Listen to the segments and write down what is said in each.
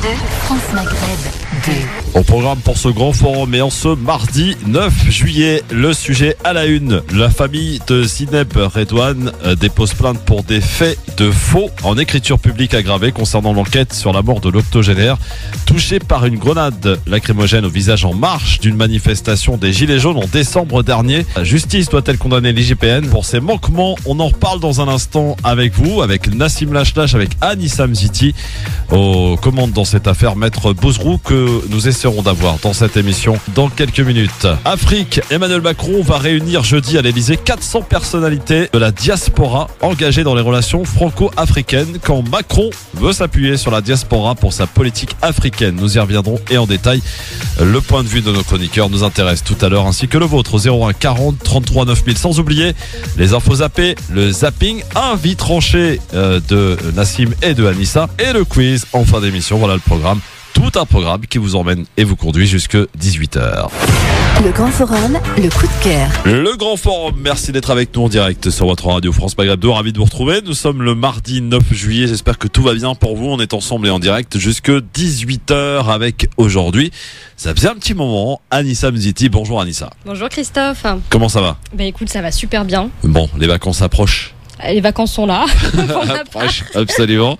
France Maghreb 2. Au programme pour ce grand forum et en ce mardi 9 juillet, le sujet à la une. La famille de Zineb Redouane dépose plainte pour des faits de faux en écriture publique aggravée concernant l'enquête sur la mort de l'octogénaire touché par une grenade lacrymogène au visage en marge d'une manifestation des Gilets jaunes en décembre dernier. La justice doit-elle condamner l'IGPN pour ses manquements? On en reparle dans un instant avec vous, avec Nassim Lachlache, avec Anissa Mziti. Aux commandes dans cette affaire, Maître Bouzrou, que nous essaierons d'avoir dans cette émission dans quelques minutes. Afrique, Emmanuel Macron va réunir jeudi à l'Elysée 400 personnalités de la diaspora engagées dans les relations franco-africaines quand Macron veut s'appuyer sur la diaspora pour sa politique africaine. Nous y reviendrons et en détail. Le point de vue de nos chroniqueurs nous intéresse tout à l'heure ainsi que le vôtre au 01 40 33 9000. Sans oublier les infos zappées, le zapping invite tranché de Nassim et de Anissa et le quiz en fin d'émission. Voilà le programme. Tout un programme qui vous emmène et vous conduit jusque 18h. Le Grand Forum, le coup de cœur. Le Grand Forum, merci d'être avec nous en direct sur votre radio France Maghreb 2. Ravi de vous retrouver. Nous sommes le mardi 9 juillet. J'espère que tout va bien pour vous. On est ensemble et en direct jusque 18h avec aujourd'hui. Ça faisait un petit moment. Anissa Mziti. Bonjour Anissa. Bonjour Christophe. Comment ça va? Écoute, ça va super bien. Bon, les vacances approchent. Les vacances sont là. Absolument.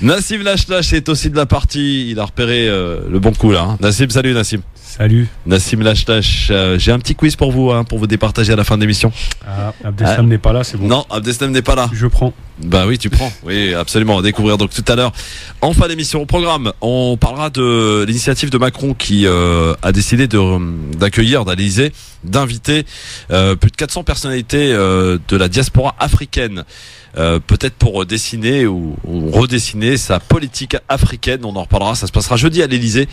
Nassim Lachlache est aussi de la partie. Il a repéré le bon coup là. Nassim, salut Nassim. Salut. Nassim Lachlache, j'ai un petit quiz pour vous départager à la fin de l'émission. Abdeslam n'est pas là, c'est bon. Non, Abdeslam n'est pas là. Je prends. Bah oui, tu prends. Oui, absolument. On va découvrir donc tout à l'heure. En fin d'émission, au programme, on parlera de l'initiative de Macron qui a décidé d'accueillir, d'inviter plus de 400 personnalités de la diaspora africaine. Peut-être pour dessiner ou redessiner sa politique africaine. On en reparlera. Ça se passera jeudi à l'Elysée.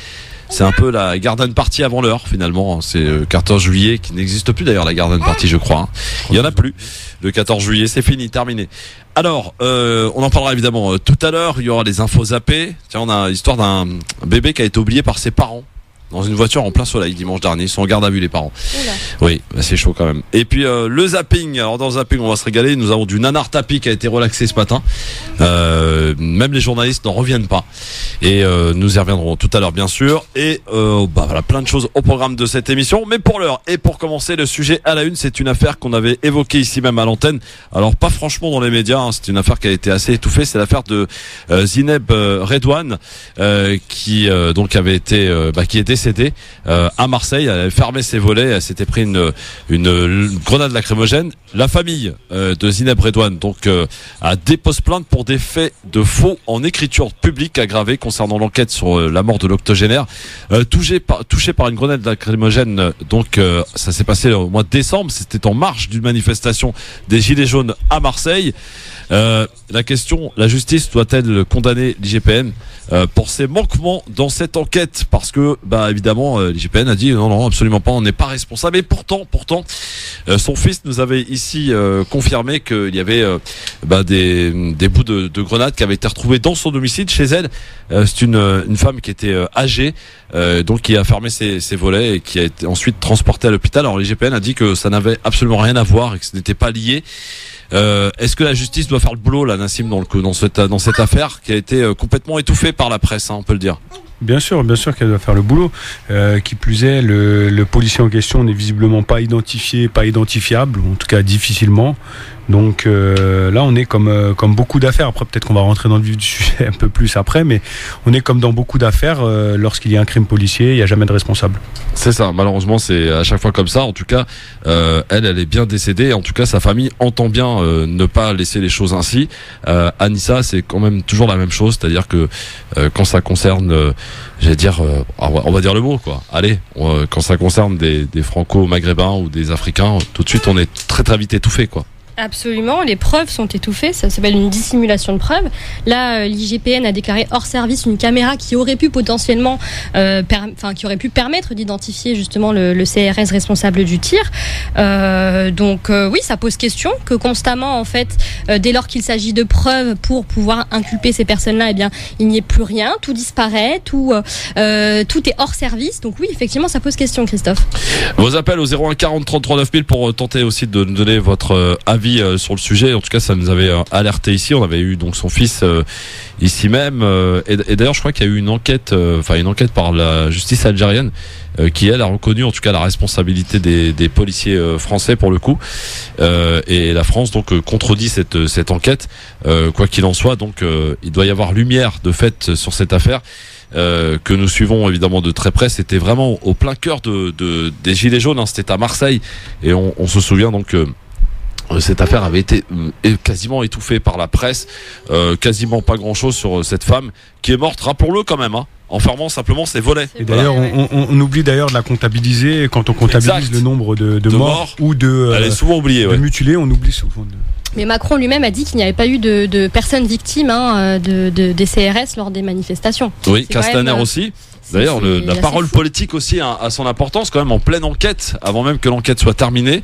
C'est un peu la garden party avant l'heure finalement. C'est le 14 juillet qui n'existe plus d'ailleurs, la garden party, je crois. Il y en a plus. Le 14 juillet, c'est fini, terminé. Alors, on en parlera évidemment tout à l'heure. Il y aura les infos zappées. Tiens, on a l'histoire d'un bébé qui a été oublié par ses parents dans une voiture en plein soleil dimanche dernier. Ils sont en garde à vue, les parents. Oula. Oui, bah c'est chaud quand même. Et puis le zapping. Alors dans le zapping, on va se régaler. Nous avons du nanar tapis qui a été relaxé ce matin. Même les journalistes n'en reviennent pas. Et nous y reviendrons tout à l'heure bien sûr. Et voilà, plein de choses au programme de cette émission. Mais pour l'heure et pour commencer, le sujet à la une, c'est une affaire qu'on avait évoquée ici même à l'antenne. Alors pas franchement dans les médias. Hein, c'est une affaire qui a été assez étouffée. C'est l'affaire de Zineb Redouane qui donc avait été qui était décédée à Marseille. Elle avait fermé ses volets, elle s'était pris une grenade lacrymogène. La famille de Zineb Redouane donc a déposé plainte pour des faits de faux en écriture publique aggravée concernant l'enquête sur la mort de l'octogénaire touché par une grenade lacrymogène. Donc ça s'est passé au mois de décembre. C'était en marge d'une manifestation des Gilets jaunes à Marseille. La question, la justice doit-elle condamner l'IGPN pour ses manquements dans cette enquête? Parce que évidemment l'IGPN a dit non absolument pas, on n'est pas responsable. Et pourtant son fils nous avait ici confirmé qu'il y avait des bouts de grenades qui avaient été retrouvés dans son domicile chez elle. C'est une femme qui était âgée, donc qui a fermé ses volets et qui a été ensuite transportée à l'hôpital. Alors l'IGPN a dit que ça n'avait absolument rien à voir et que ce n'était pas lié. Est-ce que la justice doit faire le boulot là, Nassim, dans cette affaire qui a été complètement étouffée par la presse, hein, on peut le dire? Bien sûr qu'elle doit faire le boulot. Qui plus est, le policier en question n'est visiblement pas identifié, pas identifiable, ou en tout cas difficilement. Donc là, on est comme beaucoup d'affaires. Après, peut-être qu'on va rentrer dans le vif du sujet un peu plus après, mais on est comme dans beaucoup d'affaires. Lorsqu'il y a un crime policier, il n'y a jamais de responsable. C'est ça. Malheureusement, c'est à chaque fois comme ça. En tout cas, elle est bien décédée. En tout cas, sa famille entend bien ne pas laisser les choses ainsi. Anissa, c'est quand même toujours la même chose, c'est-à-dire que quand ça concerne on va dire le mot quoi. Allez, quand ça concerne des franco-maghrébins ou des africains, tout de suite on est très très vite étouffé quoi. Absolument, les preuves sont étouffées, ça s'appelle une dissimulation de preuves. Là, l'IGPN a déclaré hors service une caméra qui aurait pu potentiellement, qui aurait pu permettre d'identifier justement le CRS responsable du tir. Oui, ça pose question que constamment, en fait, dès lors qu'il s'agit de preuves pour pouvoir inculper ces personnes-là, eh bien, il n'y ait plus rien, tout disparaît, tout est hors service. Donc oui, effectivement, ça pose question, Christophe. Vos appels au 01 40 33 9000 pour tenter aussi de donner votre avis avis sur le sujet. En tout cas, ça nous avait alerté ici. On avait eu donc son fils ici même. Et d'ailleurs, je crois qu'il y a eu une enquête par la justice algérienne qui elle a reconnu en tout cas la responsabilité des policiers français pour le coup. Et la France donc contredit cette enquête. Quoi qu'il en soit, donc il doit y avoir lumière de fait sur cette affaire. Que nous suivons évidemment de très près. C'était vraiment au plein cœur des Gilets jaunes, hein. C'était à Marseille et on se souvient donc cette affaire avait été quasiment étouffée par la presse, quasiment pas grand chose sur cette femme qui est morte, rappelons-le quand même, hein, en fermant simplement ses volets. Et d'ailleurs, on oublie d'ailleurs de la comptabiliser quand on comptabilise exact. Le nombre de morts ou elle est souvent oubliée, de mutilés, on oublie souvent. Mais Macron lui-même a dit qu'il n'y avait pas eu de personnes victimes des CRS lors des manifestations. Oui, Castaner aussi. D'ailleurs, la parole fou. politique aussi a son importance quand même en pleine enquête, avant même que l'enquête soit terminée.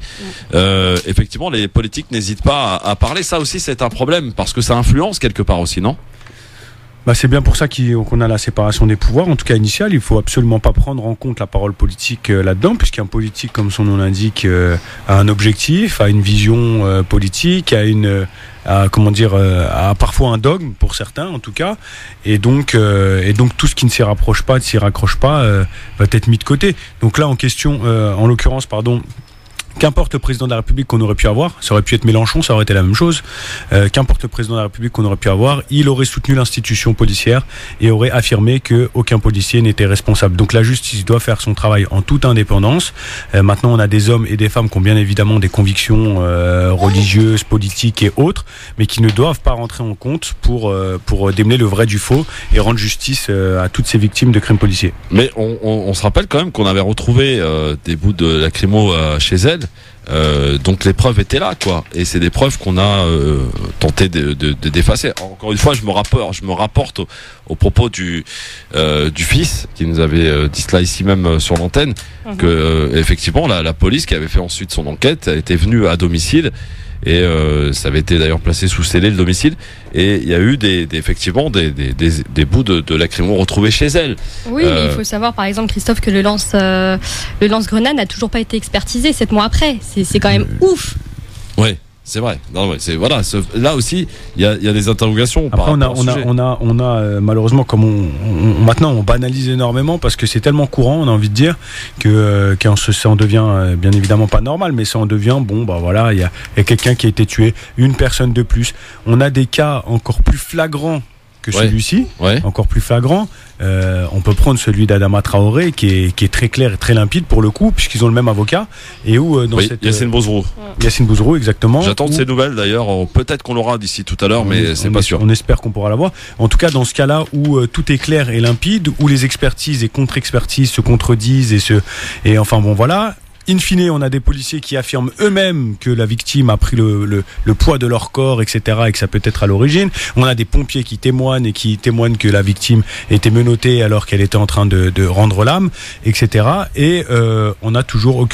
Effectivement, les politiques n'hésitent pas à parler. Ça aussi, c'est un problème parce que ça influence quelque part aussi, non ? C'est bien pour ça qu'on a la séparation des pouvoirs, en tout cas initiale. Il faut absolument pas prendre en compte la parole politique là-dedans, puisqu'un politique, comme son nom l'indique, a un objectif, a une vision politique, a parfois un dogme pour certains en tout cas, et donc tout ce qui ne s'y rapproche pas, ne s'y raccroche pas, va être mis de côté. Donc là en question, en l'occurrence, qu'importe le président de la République qu'on aurait pu avoir, ça aurait pu être Mélenchon, ça aurait été la même chose. Qu'importe le président de la République qu'on aurait pu avoir, il aurait soutenu l'institution policière et aurait affirmé qu'aucun policier n'était responsable. Donc la justice doit faire son travail en toute indépendance. Maintenant, on a des hommes et des femmes qui ont bien évidemment des convictions religieuses, politiques et autres, mais qui ne doivent pas rentrer en compte pour démêler le vrai du faux et rendre justice à toutes ces victimes de crimes policiers. Mais on se rappelle quand même qu'on avait retrouvé des bouts de lacrymo chez elle. Donc les preuves étaient là, quoi. Et c'est des preuves qu'on a tenté d'effacer. Encore une fois, je me rapporte au propos du fils qui nous avait dit cela ici même sur l'antenne, que effectivement la police qui avait fait ensuite son enquête était venue à domicile. Et ça avait été d'ailleurs placé sous scellé le domicile. Et il y a eu effectivement des bouts de lacrymo retrouvés chez elle. Oui, mais il faut savoir par exemple, Christophe, que le lance-grenade n'a toujours pas été expertisé 7 mois après. C'est quand même ouf. Ouais. C'est vrai. Non, ouais, là aussi, il y a des interrogations. Après, on a malheureusement, comme maintenant, on banalise énormément parce que c'est tellement courant, on a envie de dire que ça en devient bien évidemment pas normal, mais ça en devient il y a quelqu'un qui a été tué, une personne de plus. On a des cas encore plus flagrants que celui-ci, encore plus flagrant. On peut prendre celui d'Adama Traoré qui est très clair et très limpide pour le coup, puisqu'ils ont le même avocat, et où Yassine Bouzrou. Yassine Bouzrou, exactement. J'attends de ces nouvelles d'ailleurs. Peut-être qu'on l'aura d'ici tout à l'heure, mais c'est pas sûr. On espère qu'on pourra l'avoir. En tout cas, dans ce cas-là où tout est clair et limpide, où les expertises et contre-expertises se contredisent et enfin bon voilà. In fine, on a des policiers qui affirment eux-mêmes que la victime a pris le poids de leur corps, etc., et que ça peut être à l'origine. On a des pompiers qui témoignent que la victime était menottée alors qu'elle était en train de rendre l'âme, etc. Et on n'a toujours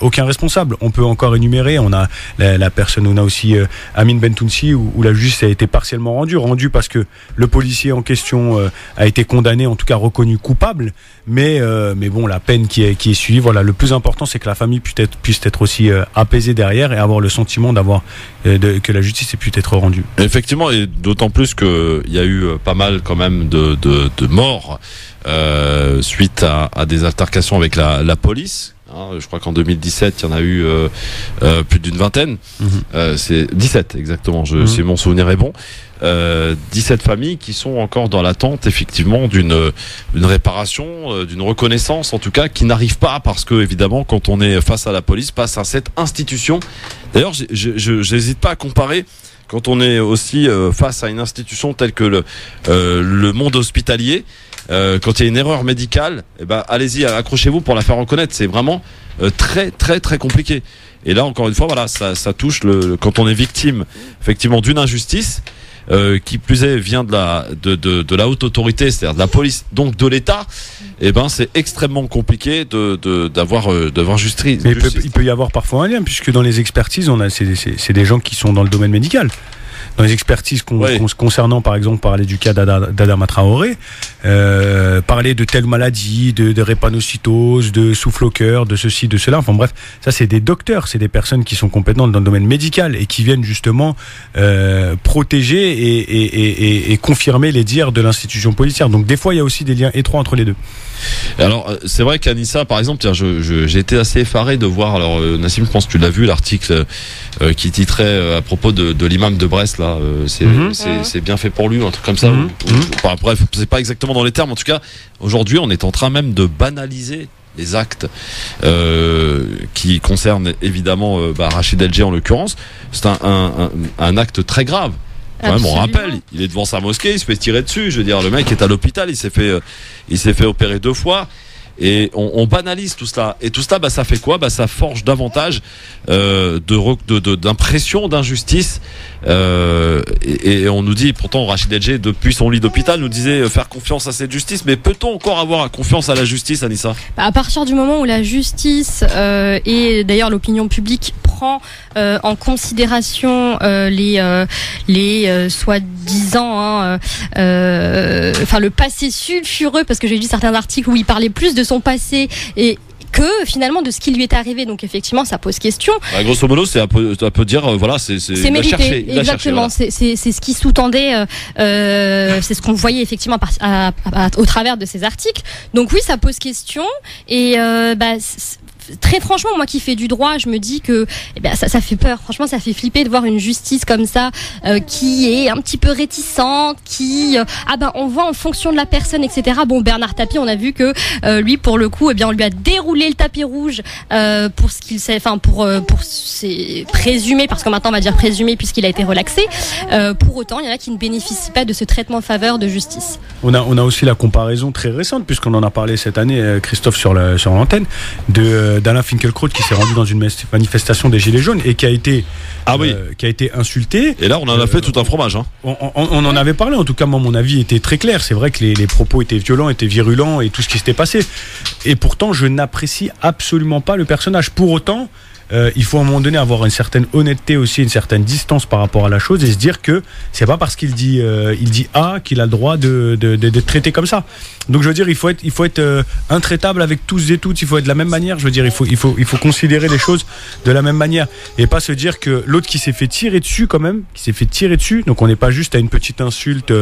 aucun responsable. On peut encore énumérer. On a la personne. On a aussi Amin Bentounsi où la justice a été partiellement rendue parce que le policier en question a été condamné, en tout cas reconnu coupable. Mais bon, la peine qui est suivie. Voilà, le plus important, c'est que la famille puisse être aussi apaisée derrière et avoir le sentiment que la justice ait pu être rendue. Effectivement, et d'autant plus qu'il y a eu pas mal quand même de morts suite à des altercations avec la police. Je crois qu'en 2017, il y en a eu plus d'une vingtaine. C'est 17 exactement, si mon souvenir est bon. 17 familles qui sont encore dans l'attente effectivement d'une réparation, d'une reconnaissance en tout cas, qui n'arrive pas parce que évidemment quand on est face à la police, face à cette institution. D'ailleurs, j'hésite pas à comparer quand on est aussi face à une institution telle que le monde hospitalier. Quand il y a une erreur médicale, allez-y, accrochez-vous pour la faire reconnaître. C'est vraiment très très très compliqué. Et là encore une fois, voilà, ça touche quand on est victime effectivement d'une injustice. Qui plus est vient de la haute autorité, c'est-à-dire de la police, donc de l'État, c'est extrêmement compliqué d'avoir justice. Mais il peut y avoir parfois un lien, puisque dans les expertises, c'est des gens qui sont dans le domaine médical. les expertises concernant, par exemple, parler du cas d'Adama Traoré, parler de telle maladie, de drépanocytose, de souffle au cœur, de ceci, de cela. Enfin bref, ça c'est des docteurs, c'est des personnes qui sont compétentes dans le domaine médical et qui viennent justement protéger et confirmer les dires de l'institution policière. Donc des fois, il y a aussi des liens étroits entre les deux. Alors c'est vrai qu'Anissa, par exemple, tiens, j'ai été assez effaré de voir. Alors Nassim, je pense que tu l'as vu, l'article qui titrait à propos de l'imam de Brest là. C'est bien fait pour lui, un truc comme ça. Enfin, bref, c'est pas exactement dans les termes. En tout cas, aujourd'hui, on est en train même de banaliser les actes qui concernent évidemment Rachid El Djé en l'occurrence. C'est un acte très grave. Quand même, on rappelle, il est devant sa mosquée, il se fait tirer dessus. Je veux dire, le mec est à l'hôpital, il s'est fait opérer 2 fois. Et on banalise tout cela. Et tout cela, ça fait quoi ? Ça forge davantage d'impression d'injustice. Et on nous dit, pourtant, Rachid El Djé, depuis son lit d'hôpital, nous disait faire confiance à cette justice. Mais peut-on encore avoir confiance à la justice, Anissa ? À partir du moment où la justice et d'ailleurs l'opinion publique prend en considération les soi-disant le passé sulfureux, parce que j'ai lu certains articles où il parlait plus de son passé et que finalement de ce qui lui est arrivé. Donc effectivement, ça pose question. Grosso modo, c'est un peu dire voilà, c'est mérité. Exactement. C'est ce qui sous-tendait, c'est ce qu'on voyait effectivement au travers de ces articles. Donc oui, ça pose question et très franchement, moi qui fais du droit, je me dis que ça fait peur. Franchement, ça fait flipper de voir une justice comme ça qui est un petit peu réticente, qui on voit en fonction de la personne, etc. Bon, Bernard Tapie, on a vu que lui, pour le coup, on lui a déroulé le tapis rouge pour ce qu'il sait, pour ses présumés, parce que maintenant on va dire présumé puisqu'il a été relaxé. Pour autant, il y en a qui ne bénéficient pas de ce traitement en faveur de justice. On a aussi la comparaison très récente, puisqu'on en a parlé cette année, Christophe, sur l'antenne, d'Alain Finkielkraut qui s'est rendu dans une manifestation des Gilets jaunes et qui a été insulté. Et là, on en a fait tout un fromage. Hein. On en avait parlé, en tout cas, moi, mon avis était très clair. C'est vrai que les propos étaient violents, étaient virulents et tout ce qui s'était passé. Et pourtant, je n'apprécie absolument pas le personnage. Pour autant, il faut à un moment donné avoir une certaine honnêteté aussi, une certaine distance par rapport à la chose et se dire que c'est pas parce qu'il dit A qu'il a le droit d'être traité comme ça. Donc je veux dire, il faut être intraitable avec tous et toutes. Il faut être de la même manière. Je veux dire, il faut considérer les choses de la même manière et pas se dire que l'autre qui s'est fait tirer dessus quand même, donc on n'est pas juste à une petite insulte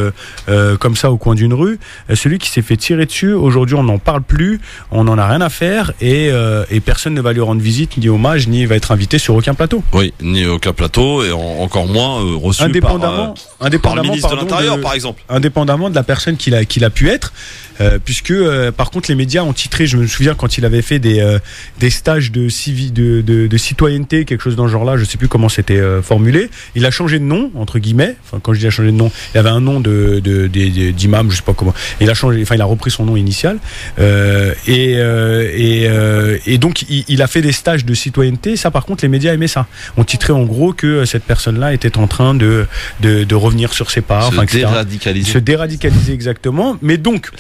comme ça au coin d'une rue. Celui qui s'est fait tirer dessus, aujourd'hui on n'en parle plus, on n'en a rien à faire et personne ne va lui rendre visite ni hommage ni va être invité sur aucun plateau. Oui, ni aucun plateau et encore moins reçu par le ministre de l'Intérieur par exemple. Indépendamment de la personne qu'il a pu être. Puisque par contre les médias ont titré, je me souviens quand il avait fait des stages de citoyenneté, quelque chose dans ce genre là, je sais plus comment c'était formulé, il a changé de nom entre guillemets, enfin quand je dis a changé de nom, il avait un nom d'imam, je sais pas comment, il a repris son nom initial et donc il a fait des stages de citoyenneté. Ça par contre les médias aimaient ça, on titrait en gros que cette personne là était en train de revenir sur ses pas, se déradicaliser exactement. Mais donc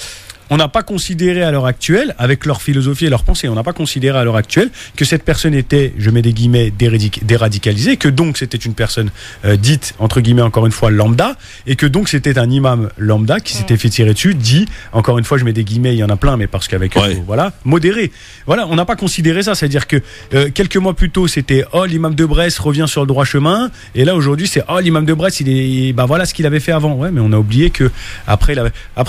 on n'a pas considéré à l'heure actuelle, avec leur philosophie et leur pensée, on n'a pas considéré à l'heure actuelle que cette personne était, je mets des guillemets, déradicalisée, que donc c'était une personne dite, entre guillemets, encore une fois, lambda, et que donc c'était un imam lambda qui s'était fait tirer dessus, dit, encore une fois, je mets des guillemets, il y en a plein, mais parce qu'avec modéré. Voilà, on n'a pas considéré ça, c'est-à-dire que quelques mois plus tôt, c'était l'imam de Brest revient sur le droit chemin, et là aujourd'hui, c'est l'imam de Brest, voilà ce qu'il avait fait avant. Ouais, mais on a oublié que après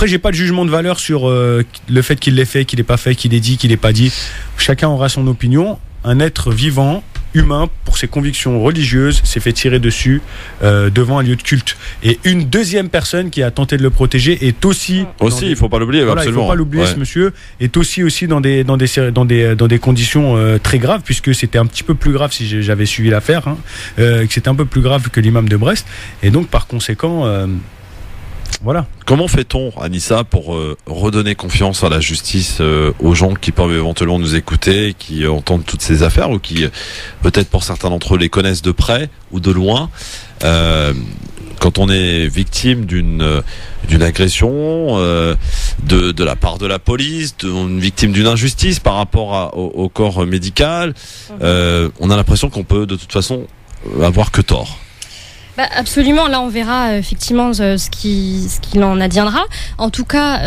j'ai pas de jugement de valeur sur le fait qu'il l'ait fait, qu'il l'ait pas fait, qu'il ait dit, qu'il l'ait pas dit. Chacun aura son opinion. Un être vivant, humain, pour ses convictions religieuses, s'est fait tirer dessus devant un lieu de culte. Et une deuxième personne qui a tenté de le protéger est aussi il faut pas l'oublier, absolument. Il faut pas l'oublier, ce monsieur est aussi dans des conditions très graves, puisque c'était un petit peu plus grave si j'avais suivi l'affaire, que c'était un peu plus grave que l'imam de Brest. Et donc par conséquent. Voilà. Comment fait-on, Anissa, pour redonner confiance à la justice aux gens qui peuvent éventuellement nous écouter, qui entendent toutes ces affaires ou qui, peut-être pour certains d'entre eux, les connaissent de près ou de loin quand on est victime d'une agression de la part de la police, une victime d'une injustice par rapport au corps médical, on a l'impression qu'on peut de toute façon avoir que tort. Absolument, là on verra effectivement ce qu'il en adviendra. En tout cas,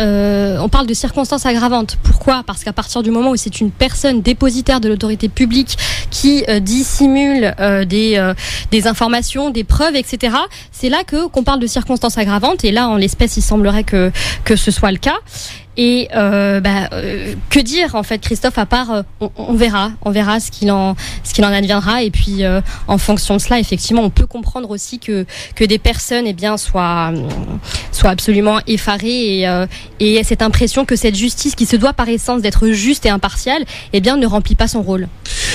on parle de circonstances aggravantes. Pourquoi ? Parce qu'à partir du moment où c'est une personne dépositaire de l'autorité publique qui dissimule des informations, des preuves, etc., c'est là qu'on parle de circonstances aggravantes. Et là, en l'espèce, il semblerait que ce soit le cas. Et que dire en fait, Christophe, à part on verra ce qu'il en adviendra, et puis en fonction de cela, effectivement, on peut comprendre aussi que des personnes soient absolument effarées et cette impression que cette justice, qui se doit par essence d'être juste et impartiale, ne remplit pas son rôle.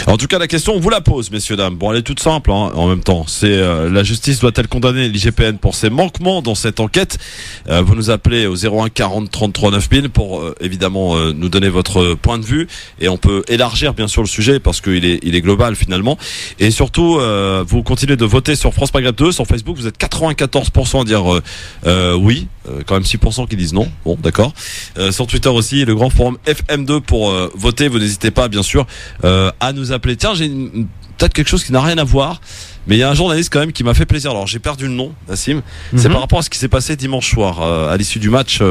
En tout cas, la question, on vous la pose, messieurs, dames. Bon, elle est toute simple, en même temps. C'est la justice doit-elle condamner l'IGPN pour ses manquements dans cette enquête ? Vous nous appelez au 01 40 33 9000 pour évidemment nous donner votre point de vue, et on peut élargir bien sûr le sujet parce qu'il est global finalement. Et surtout, vous continuez de voter sur France Maghreb 2 sur Facebook. Vous êtes 94% à dire oui, quand même 6% qui disent non. Bon, d'accord. Sur Twitter aussi, le grand forum FM2 pour voter. Vous n'hésitez pas bien sûr à nous appeler. Tiens, j'ai peut-être quelque chose qui n'a rien à voir, mais il y a un journaliste quand même qui m'a fait plaisir. Alors j'ai perdu le nom, Nassim. C'est par rapport à ce qui s'est passé dimanche soir à l'issue du match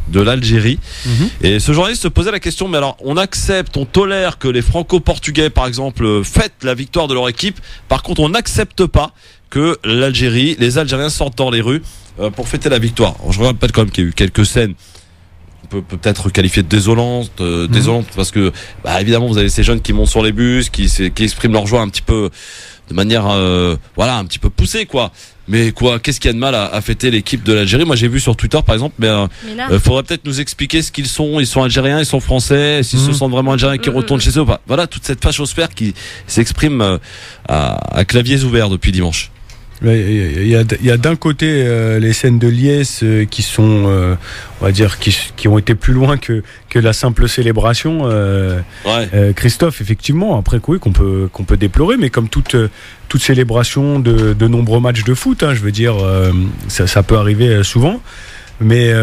de l'Algérie. Et ce journaliste se posait la question, mais alors on accepte, on tolère que les Franco-Portugais par exemple fêtent la victoire de leur équipe. Par contre, on n'accepte pas que l'Algérie, les Algériens sortent dans les rues pour fêter la victoire. Alors, je rappelle quand même qu'il y a eu quelques scènes peut-être qualifié de désolante parce que évidemment vous avez ces jeunes qui montent sur les bus, qui expriment leur joie un petit peu de manière un petit peu poussée quoi. Mais quoi, qu'est-ce qu'il y a de mal à fêter l'équipe de l'Algérie ? Moi j'ai vu sur Twitter par exemple, faudrait peut-être nous expliquer ce qu'ils sont. Ils sont algériens, ils sont français, s'ils se sentent vraiment algériens, qui retournent chez eux ou pas. Voilà, toute cette fachosphère qui s'exprime à claviers ouverts depuis dimanche. Il y a d'un côté les scènes de liesse qui sont, on va dire, qui ont été plus loin que la simple célébration. Christophe, effectivement, après oui, qu'on peut déplorer, mais comme toute célébration de nombreux matchs de foot, je veux dire, ça peut arriver souvent. Mais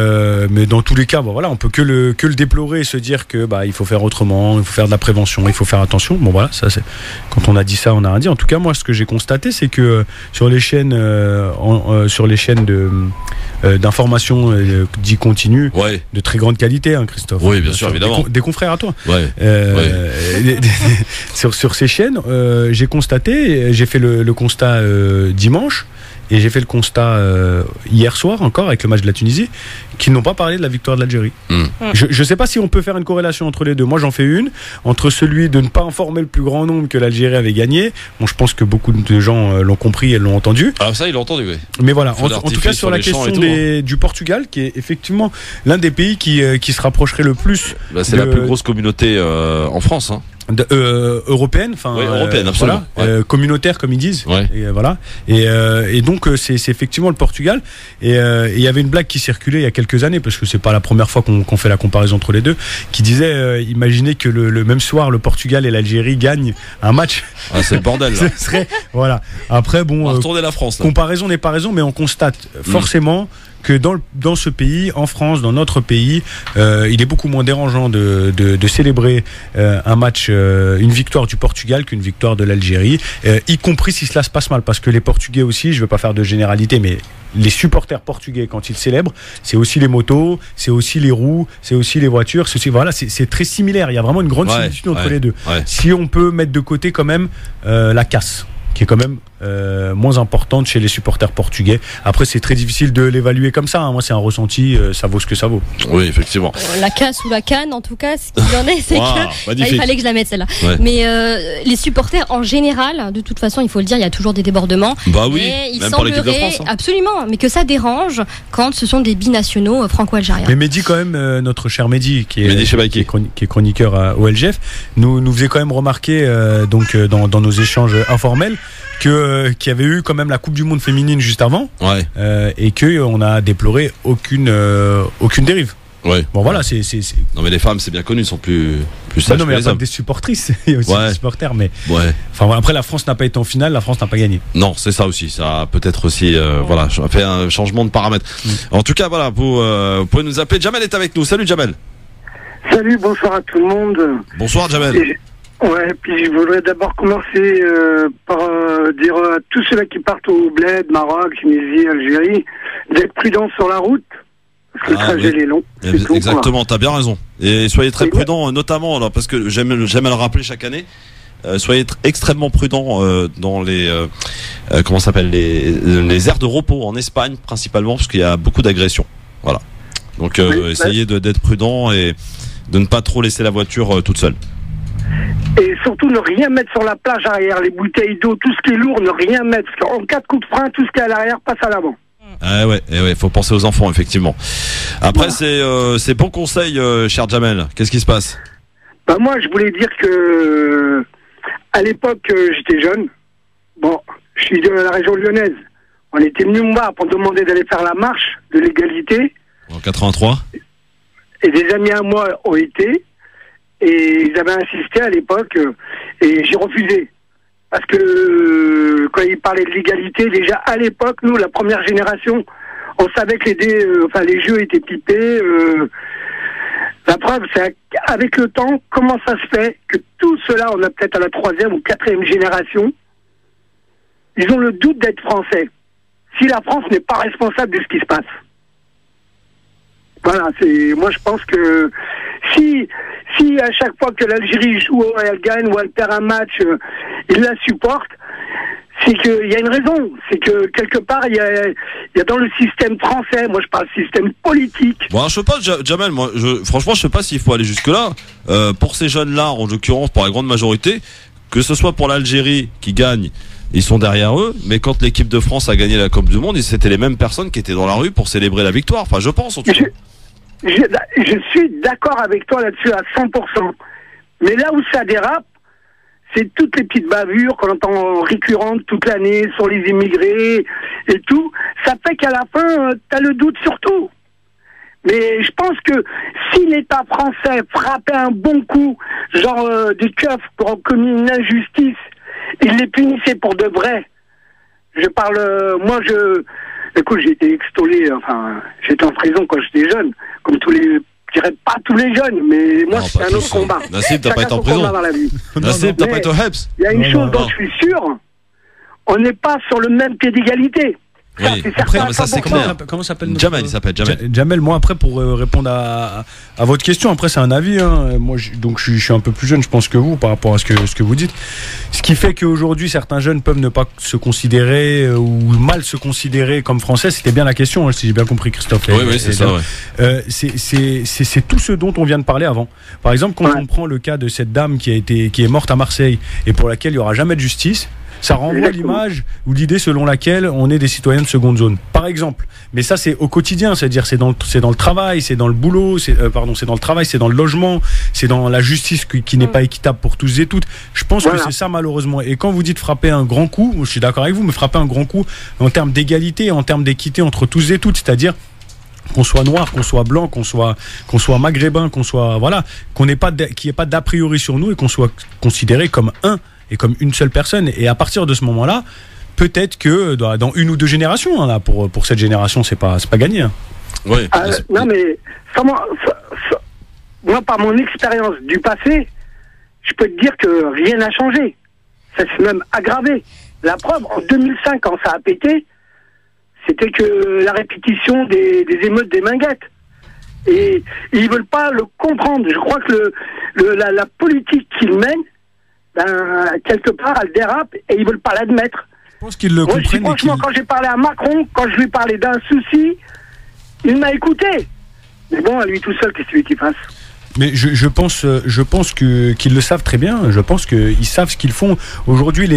dans tous les cas, on peut que le déplorer et se dire que il faut faire autrement, il faut faire de la prévention, il faut faire attention. Bon voilà, ça c'est quand on a dit ça, on a rien dit. En tout cas, moi, ce que j'ai constaté, c'est que sur les chaînes d'information dit continue, de très grande qualité, Christophe. Oui, bien sûr, évidemment. Des confrères à toi. Sur ces chaînes, j'ai constaté, j'ai fait le constat dimanche. Et j'ai fait le constat hier soir encore avec le match de la Tunisie, qu'ils n'ont pas parlé de la victoire de l'Algérie. Je ne sais pas si on peut faire une corrélation entre les deux. Moi j'en fais une, entre celui de ne pas informer le plus grand nombre que l'Algérie avait gagné. Bon, je pense que beaucoup de gens l'ont compris et l'ont entendu. Ah ça ils l'ont entendu, oui. Mais voilà, en tout cas sur la question du Portugal, qui est effectivement l'un des pays qui se rapprocherait le plus. C'est la plus grosse communauté en France, européenne, européenne, absolument. Communautaire comme ils disent. Et voilà. Et donc c'est effectivement le Portugal. Et il y avait une blague qui circulait il y a quelques années, parce que c'est pas la première fois qu'on fait la comparaison entre les deux, qui disait imaginez que le même soir le Portugal et l'Algérie gagnent un match. C'est le bordel. Là. Ce serait voilà. Après bon, on va retourner la France. Là. Comparaison n'est pas raison, mais on constate forcément que dans ce pays, en France, dans notre pays, il est beaucoup moins dérangeant de célébrer un match, une victoire du Portugal qu'une victoire de l'Algérie, y compris si cela se passe mal, parce que les Portugais aussi, je ne veux pas faire de généralité, mais les supporters portugais, quand ils célèbrent, c'est aussi les motos, c'est aussi les roues, c'est aussi les voitures, c'est très similaire, il y a vraiment une grande similitude entre les deux. Si on peut mettre de côté quand même la casse, qui est quand même moins importante chez les supporters portugais. Après, c'est très difficile de l'évaluer comme ça. Moi, c'est un ressenti, ça vaut ce que ça vaut. Oui, effectivement. La casse ou la canne, en tout cas, ce qu'il en est, c'est il fallait que je la mette celle-là. Mais les supporters, en général, de toute façon, il faut le dire, il y a toujours des débordements. Mais il même pour l'équipe de France. Absolument, mais que ça dérange quand ce sont des binationaux franco-algériens. Mais Mehdi, quand même, notre cher Mehdi, qui est chroniqueur au LGF, nous faisait quand même remarquer, dans nos échanges informels, qu'il y avait eu quand même la Coupe du Monde féminine juste avant, et qu'on a déploré aucune dérive. Bon voilà, c'est. Non mais les femmes, c'est bien connu, sont plus sages. Non mais il y a pas des supportrices, il y a aussi des supporters, mais. Enfin après, la France n'a pas été en finale, la France n'a pas gagné. Non, c'est ça aussi, ça a peut-être aussi, fait un changement de paramètres. En tout cas, voilà, vous pouvez nous appeler. Jamel est avec nous. Salut Jamel. Salut, bonsoir à tout le monde. Bonsoir Jamel. Ouais, puis je voudrais d'abord commencer par dire à tous ceux-là qui partent au Bled, Maroc, Tunisie, Algérie, d'être prudents sur la route, parce que le trajet est long. Exactement, t'as bien raison. Et soyez très prudents, notamment, alors, parce que j'aime à le rappeler chaque année, soyez extrêmement prudents dans les comment ça s'appelle, les aires de repos en Espagne principalement, parce qu'il y a beaucoup d'agressions. Voilà. Donc essayez d'être prudents et de ne pas trop laisser la voiture toute seule. Et surtout ne rien mettre sur la plage arrière, les bouteilles d'eau, tout ce qui est lourd, ne rien mettre, parce qu'en cas de coup de frein, tout ce qui est à l'arrière passe à l'avant. Ah ouais, faut penser aux enfants, effectivement. Après, c'est bon conseil, cher Jamel. Qu'est-ce qui se passe? Bah moi, je voulais dire que à l'époque, j'étais jeune. Bon, je suis de la région lyonnaise. On était venus me voir pour demander d'aller faire la marche de l'égalité. En 83. Et des amis à moi ont été. Et ils avaient insisté à l'époque, et j'ai refusé. Parce que quand ils parlaient de l'égalité, déjà à l'époque, nous, la première génération, on savait que les jeux étaient pipés. La preuve, c'est avec le temps, comment ça se fait que tout cela, on a peut-être à la 3e ou 4e génération, ils ont le doute d'être français. Si la France n'est pas responsable de ce qui se passe. Voilà, moi je pense que si à chaque fois que l'Algérie joue, elle gagne ou elle perd un match, ils la supportent, c'est qu'il y a une raison. C'est que quelque part, il y a dans le système français, moi je parle système politique. Bon, je sais pas, Jamel, franchement, je sais pas s'il faut aller jusque-là. Pour ces jeunes-là, en l'occurrence, pour la grande majorité, que ce soit pour l'Algérie qui gagne, ils sont derrière eux, mais quand l'équipe de France a gagné la Coupe du Monde, c'était les mêmes personnes qui étaient dans la rue pour célébrer la victoire. Enfin, je pense, en tout cas. Je suis d'accord avec toi là-dessus à 100%. Mais là où ça dérape, c'est toutes les petites bavures qu'on entend récurrentes toute l'année sur les immigrés et tout. Ça fait qu'à la fin, t'as le doute sur tout. Mais je pense que si l'État français frappait un bon coup, genre des keufs qui ont commis une injustice, il les punissait pour de vrai. Je parle, écoute, j'ai été extolé, j'étais en prison quand j'étais jeune, comme je dirais pas tous les jeunes, mais moi c'est un autre combat. Nassib, t'as pas été en prison. Nassib, t'as pas été au HEPS. Il y a une chose dont je suis sûr, on n'est pas sur le même pied d'égalité. Oui. Après, ça c'est clair. Comment s'appelle Jamel, il s'appelle Jamel. Jamel, moi après pour répondre à votre question, après c'est un avis. Moi, je suis un peu plus jeune, je pense que vous, par rapport à ce que vous dites. Ce qui fait qu'aujourd'hui certains jeunes peuvent ne pas se considérer ou mal se considérer comme français. C'était bien la question, si j'ai bien compris, Christophe. Oui, c'est ça. Ouais. C'est tout ce dont on vient de parler avant. Par exemple, quand on prend le cas de cette dame qui est morte à Marseille et pour laquelle il n'y aura jamais de justice. Ça renvoie l'image ou l'idée selon laquelle on est des citoyens de seconde zone, par exemple. Mais ça, c'est au quotidien, c'est-à-dire c'est dans le travail, c'est dans le boulot, c'est dans le travail, c'est dans le logement, c'est dans la justice qui n'est pas équitable pour tous et toutes. Je pense que c'est ça malheureusement. Et quand vous dites frapper un grand coup, je suis d'accord avec vous, mais frapper un grand coup en termes d'égalité, en termes d'équité entre tous et toutes, c'est-à-dire qu'on soit noir, qu'on soit blanc, qu'on soit maghrébin, qu'il n'y ait pas d'a priori sur nous et qu'on soit considéré comme un et comme une seule personne. Et à partir de ce moment-là, peut-être que dans une ou deux générations, là, pour cette génération, c'est pas gagné. Hein. Oui. Non mais moi, par mon expérience du passé, je peux te dire que rien n'a changé. Ça s'est même aggravé. La preuve, en 2005, quand ça a pété, c'était que la répétition des émeutes des Minguettes. Et ils veulent pas le comprendre. Je crois que la politique qu'ils mènent, quelque part, elle dérape et ils veulent pas l'admettre. Je pense qu'ils le comprennent. Franchement, quand j'ai parlé à Macron, quand je lui ai parlé d'un souci, il m'a écouté. Mais bon, à lui tout seul, qu'est-ce que tu veux qu'il fasse ? Mais je pense qu'ils le savent très bien. Je pense qu'ils savent ce qu'ils font. Aujourd'hui,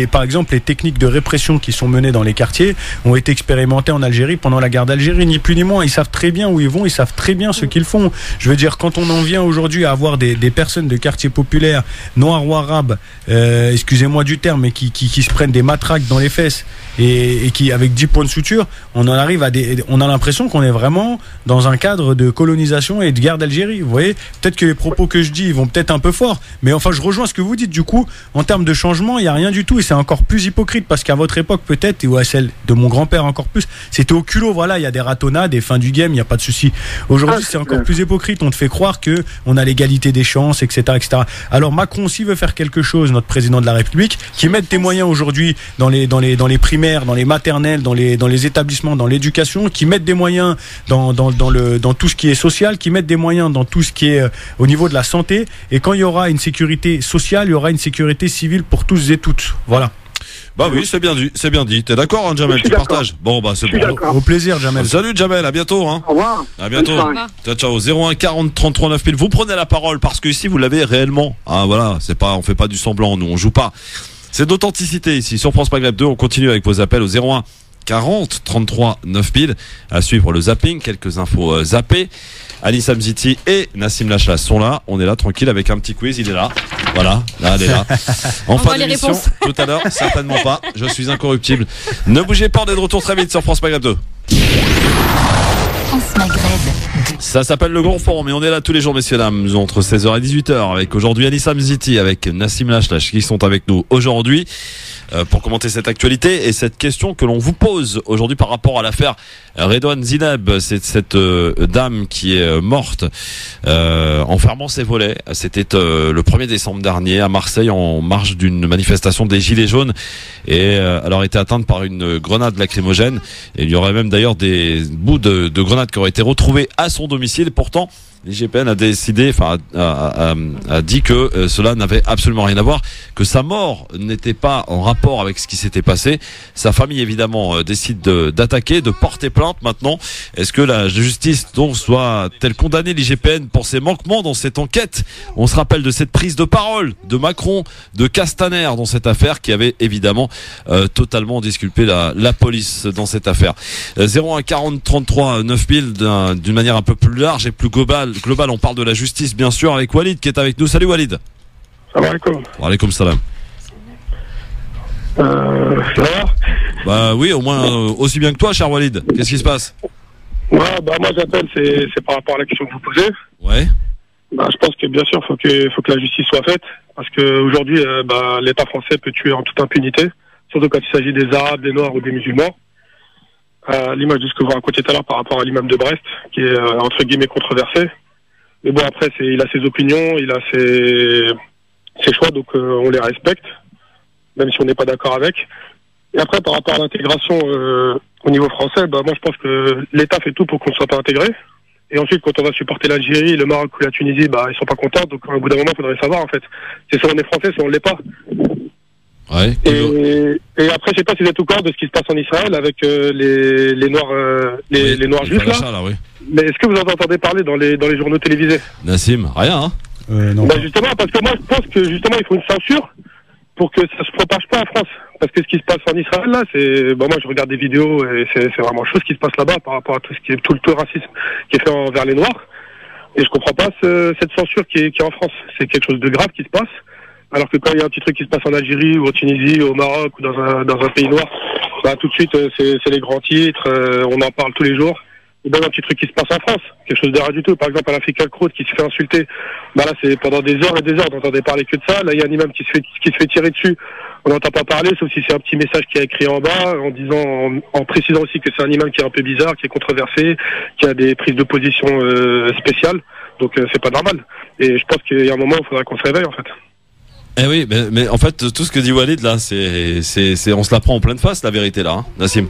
par exemple, les techniques de répression qui sont menées dans les quartiers ont été expérimentées en Algérie pendant la guerre d'Algérie, ni plus ni moins. Ils savent très bien où ils vont, ils savent très bien ce qu'ils font. Je veux dire, quand on en vient aujourd'hui à avoir des personnes de quartiers populaires, noirs ou arabes, excusez-moi du terme, mais qui se prennent des matraques dans les fesses et qui, avec 10 points de suture, on a l'impression qu'on est vraiment dans un cadre de colonisation et de guerre d'Algérie. Vous voyez, côté, peut-être que les propos que je dis, ils vont peut-être un peu fort, mais enfin, je rejoins ce que vous dites. Du coup, en termes de changement, il n'y a rien du tout, et c'est encore plus hypocrite, parce qu'à votre époque, peut-être, ou à celle de mon grand-père encore plus, c'était au culot, voilà, il y a des ratonnades, des fins du game, il n'y a pas de souci. Aujourd'hui, c'est encore plus hypocrite, on te fait croire que on a l'égalité des chances, etc., etc. Alors, Macron, s'il veut faire quelque chose, notre président de la République, qui mette des moyens aujourd'hui dans les primaires, dans les maternelles, dans les établissements, dans l'éducation, qui mettent des moyens dans tout ce qui est social, qui mettent des moyens dans tout ce qui est au niveau de la santé. Et quand il y aura une sécurité sociale, il y aura une sécurité civile pour tous et toutes. Voilà. Bah oui, c'est bien dit. T'es d'accord, hein, Jamel? Tu partages? Bon, bah c'est bon. Au plaisir, Jamel. Salut, Jamel. À bientôt, hein. Au revoir. À bientôt. Ciao. 01 40 33 9000. Vous prenez la parole parce que ici vous l'avez réellement. Ah voilà, on fait pas du semblant, nous on joue pas. C'est d'authenticité ici sur France Maghreb 2. On continue avec vos appels au 01 40 33 9000. À suivre le zapping, quelques infos zappées. Anissa Mziti et Nassim Lachlas sont là. On est là tranquille avec un petit quiz. Il est là. Voilà, là, elle est là. En fin d'émission, tout à l'heure, certainement pas. Je suis incorruptible. Ne bougez pas, on est de retour très vite sur France Maghreb 2. France Maghreb 2. Ça s'appelle le Grand Forum et on est là tous les jours, messieurs dames, entre 16h et 18h avec aujourd'hui Anissa Mziti, avec Nassim Lachlas qui sont avec nous aujourd'hui pour commenter cette actualité et cette question que l'on vous pose aujourd'hui par rapport à l'affaire Redouane Zineb. C'est cette dame qui est morte en fermant ses volets. C'était le 1er décembre dernier à Marseille en marge d'une manifestation des Gilets jaunes et elle aurait été atteinte par une grenade lacrymogène et il y aurait même d'ailleurs des bouts de grenades qui auraient été retrouvés à son domicile. Pourtant, l'IGPN a décidé, a dit que cela n'avait absolument rien à voir, que sa mort n'était pas en rapport avec ce qui s'était passé. Sa famille, évidemment, décide d'attaquer, de porter plainte maintenant. Est-ce que la justice donc doit-elle condamner l'IGPN pour ses manquements dans cette enquête? On se rappelle de cette prise de parole de Macron, de Castaner dans cette affaire qui avait évidemment totalement disculpé la police dans cette affaire. 01 40 33 9000 d'une manière un peu plus large et plus globale, on parle de la justice bien sûr avec Walid qui est avec nous. Salut Walid. Salam alaikum. Wa alaikum salam. Ça va? Bah oui, au moins aussi bien que toi, cher Walid. Qu'est-ce qui se passe? Ouais, bah moi j'appelle, c'est par rapport à la question que vous posez. Ouais. Bah je pense que bien sûr faut que la justice soit faite parce que aujourd'hui l'État français peut tuer en toute impunité, surtout quand il s'agit des Arabes, des Noirs ou des musulmans. L'image de ce que vous racontiez tout à l'heure par rapport à l'imam de Brest qui est entre guillemets controversé. Mais bon après il a ses opinions, il a ses choix donc on les respecte même si on n'est pas d'accord avec. Et après par rapport à l'intégration au niveau français, moi je pense que l'État fait tout pour qu'on ne soit pas intégré. Et ensuite quand on va supporter l'Algérie, le Maroc ou la Tunisie, ils sont pas contents donc au bout d'un moment il faudrait savoir en fait. C'est soit on est français, soit on l'est pas. Ouais. Et après, je sais pas si vous êtes au courant de ce qui se passe en Israël avec les Noirs, les Noirs juifs là. Oui. Mais est-ce que vous en entendez parler dans les journaux télévisés? Nassim, rien. Hein. Non. Justement, parce que moi, je pense que justement, il faut une censure pour que ça se propage pas en France. Parce que ce qui se passe en Israël là, moi, je regarde des vidéos et c'est vraiment chose qui se passe là-bas par rapport à tout ce qui est tout le racisme qui est fait envers les Noirs. Et je comprends pas cette censure qui est en France. C'est quelque chose de grave qui se passe. Alors que quand il y a un petit truc qui se passe en Algérie ou en Tunisie, au Maroc ou dans un pays noir, tout de suite c'est les grands titres, on en parle tous les jours. Et un petit truc qui se passe en France, quelque chose de rare du tout. Par exemple, à l'Africa Crowd qui se fait insulter, là c'est pendant des heures et des heures, on n'entendait parler que de ça. Là il y a un imam qui se fait tirer dessus, on n'entend pas parler, sauf si c'est un petit message qui est écrit en bas, en précisant aussi que c'est un imam qui est un peu bizarre, qui est controversé, qui a des prises de position spéciales. Donc c'est pas normal. Et je pense qu'il y a un moment où il faudra qu'on se réveille en fait. Eh oui, mais en fait, tout ce que dit Walid là, c'est on se la prend en pleine face, la vérité là, hein, Nassim.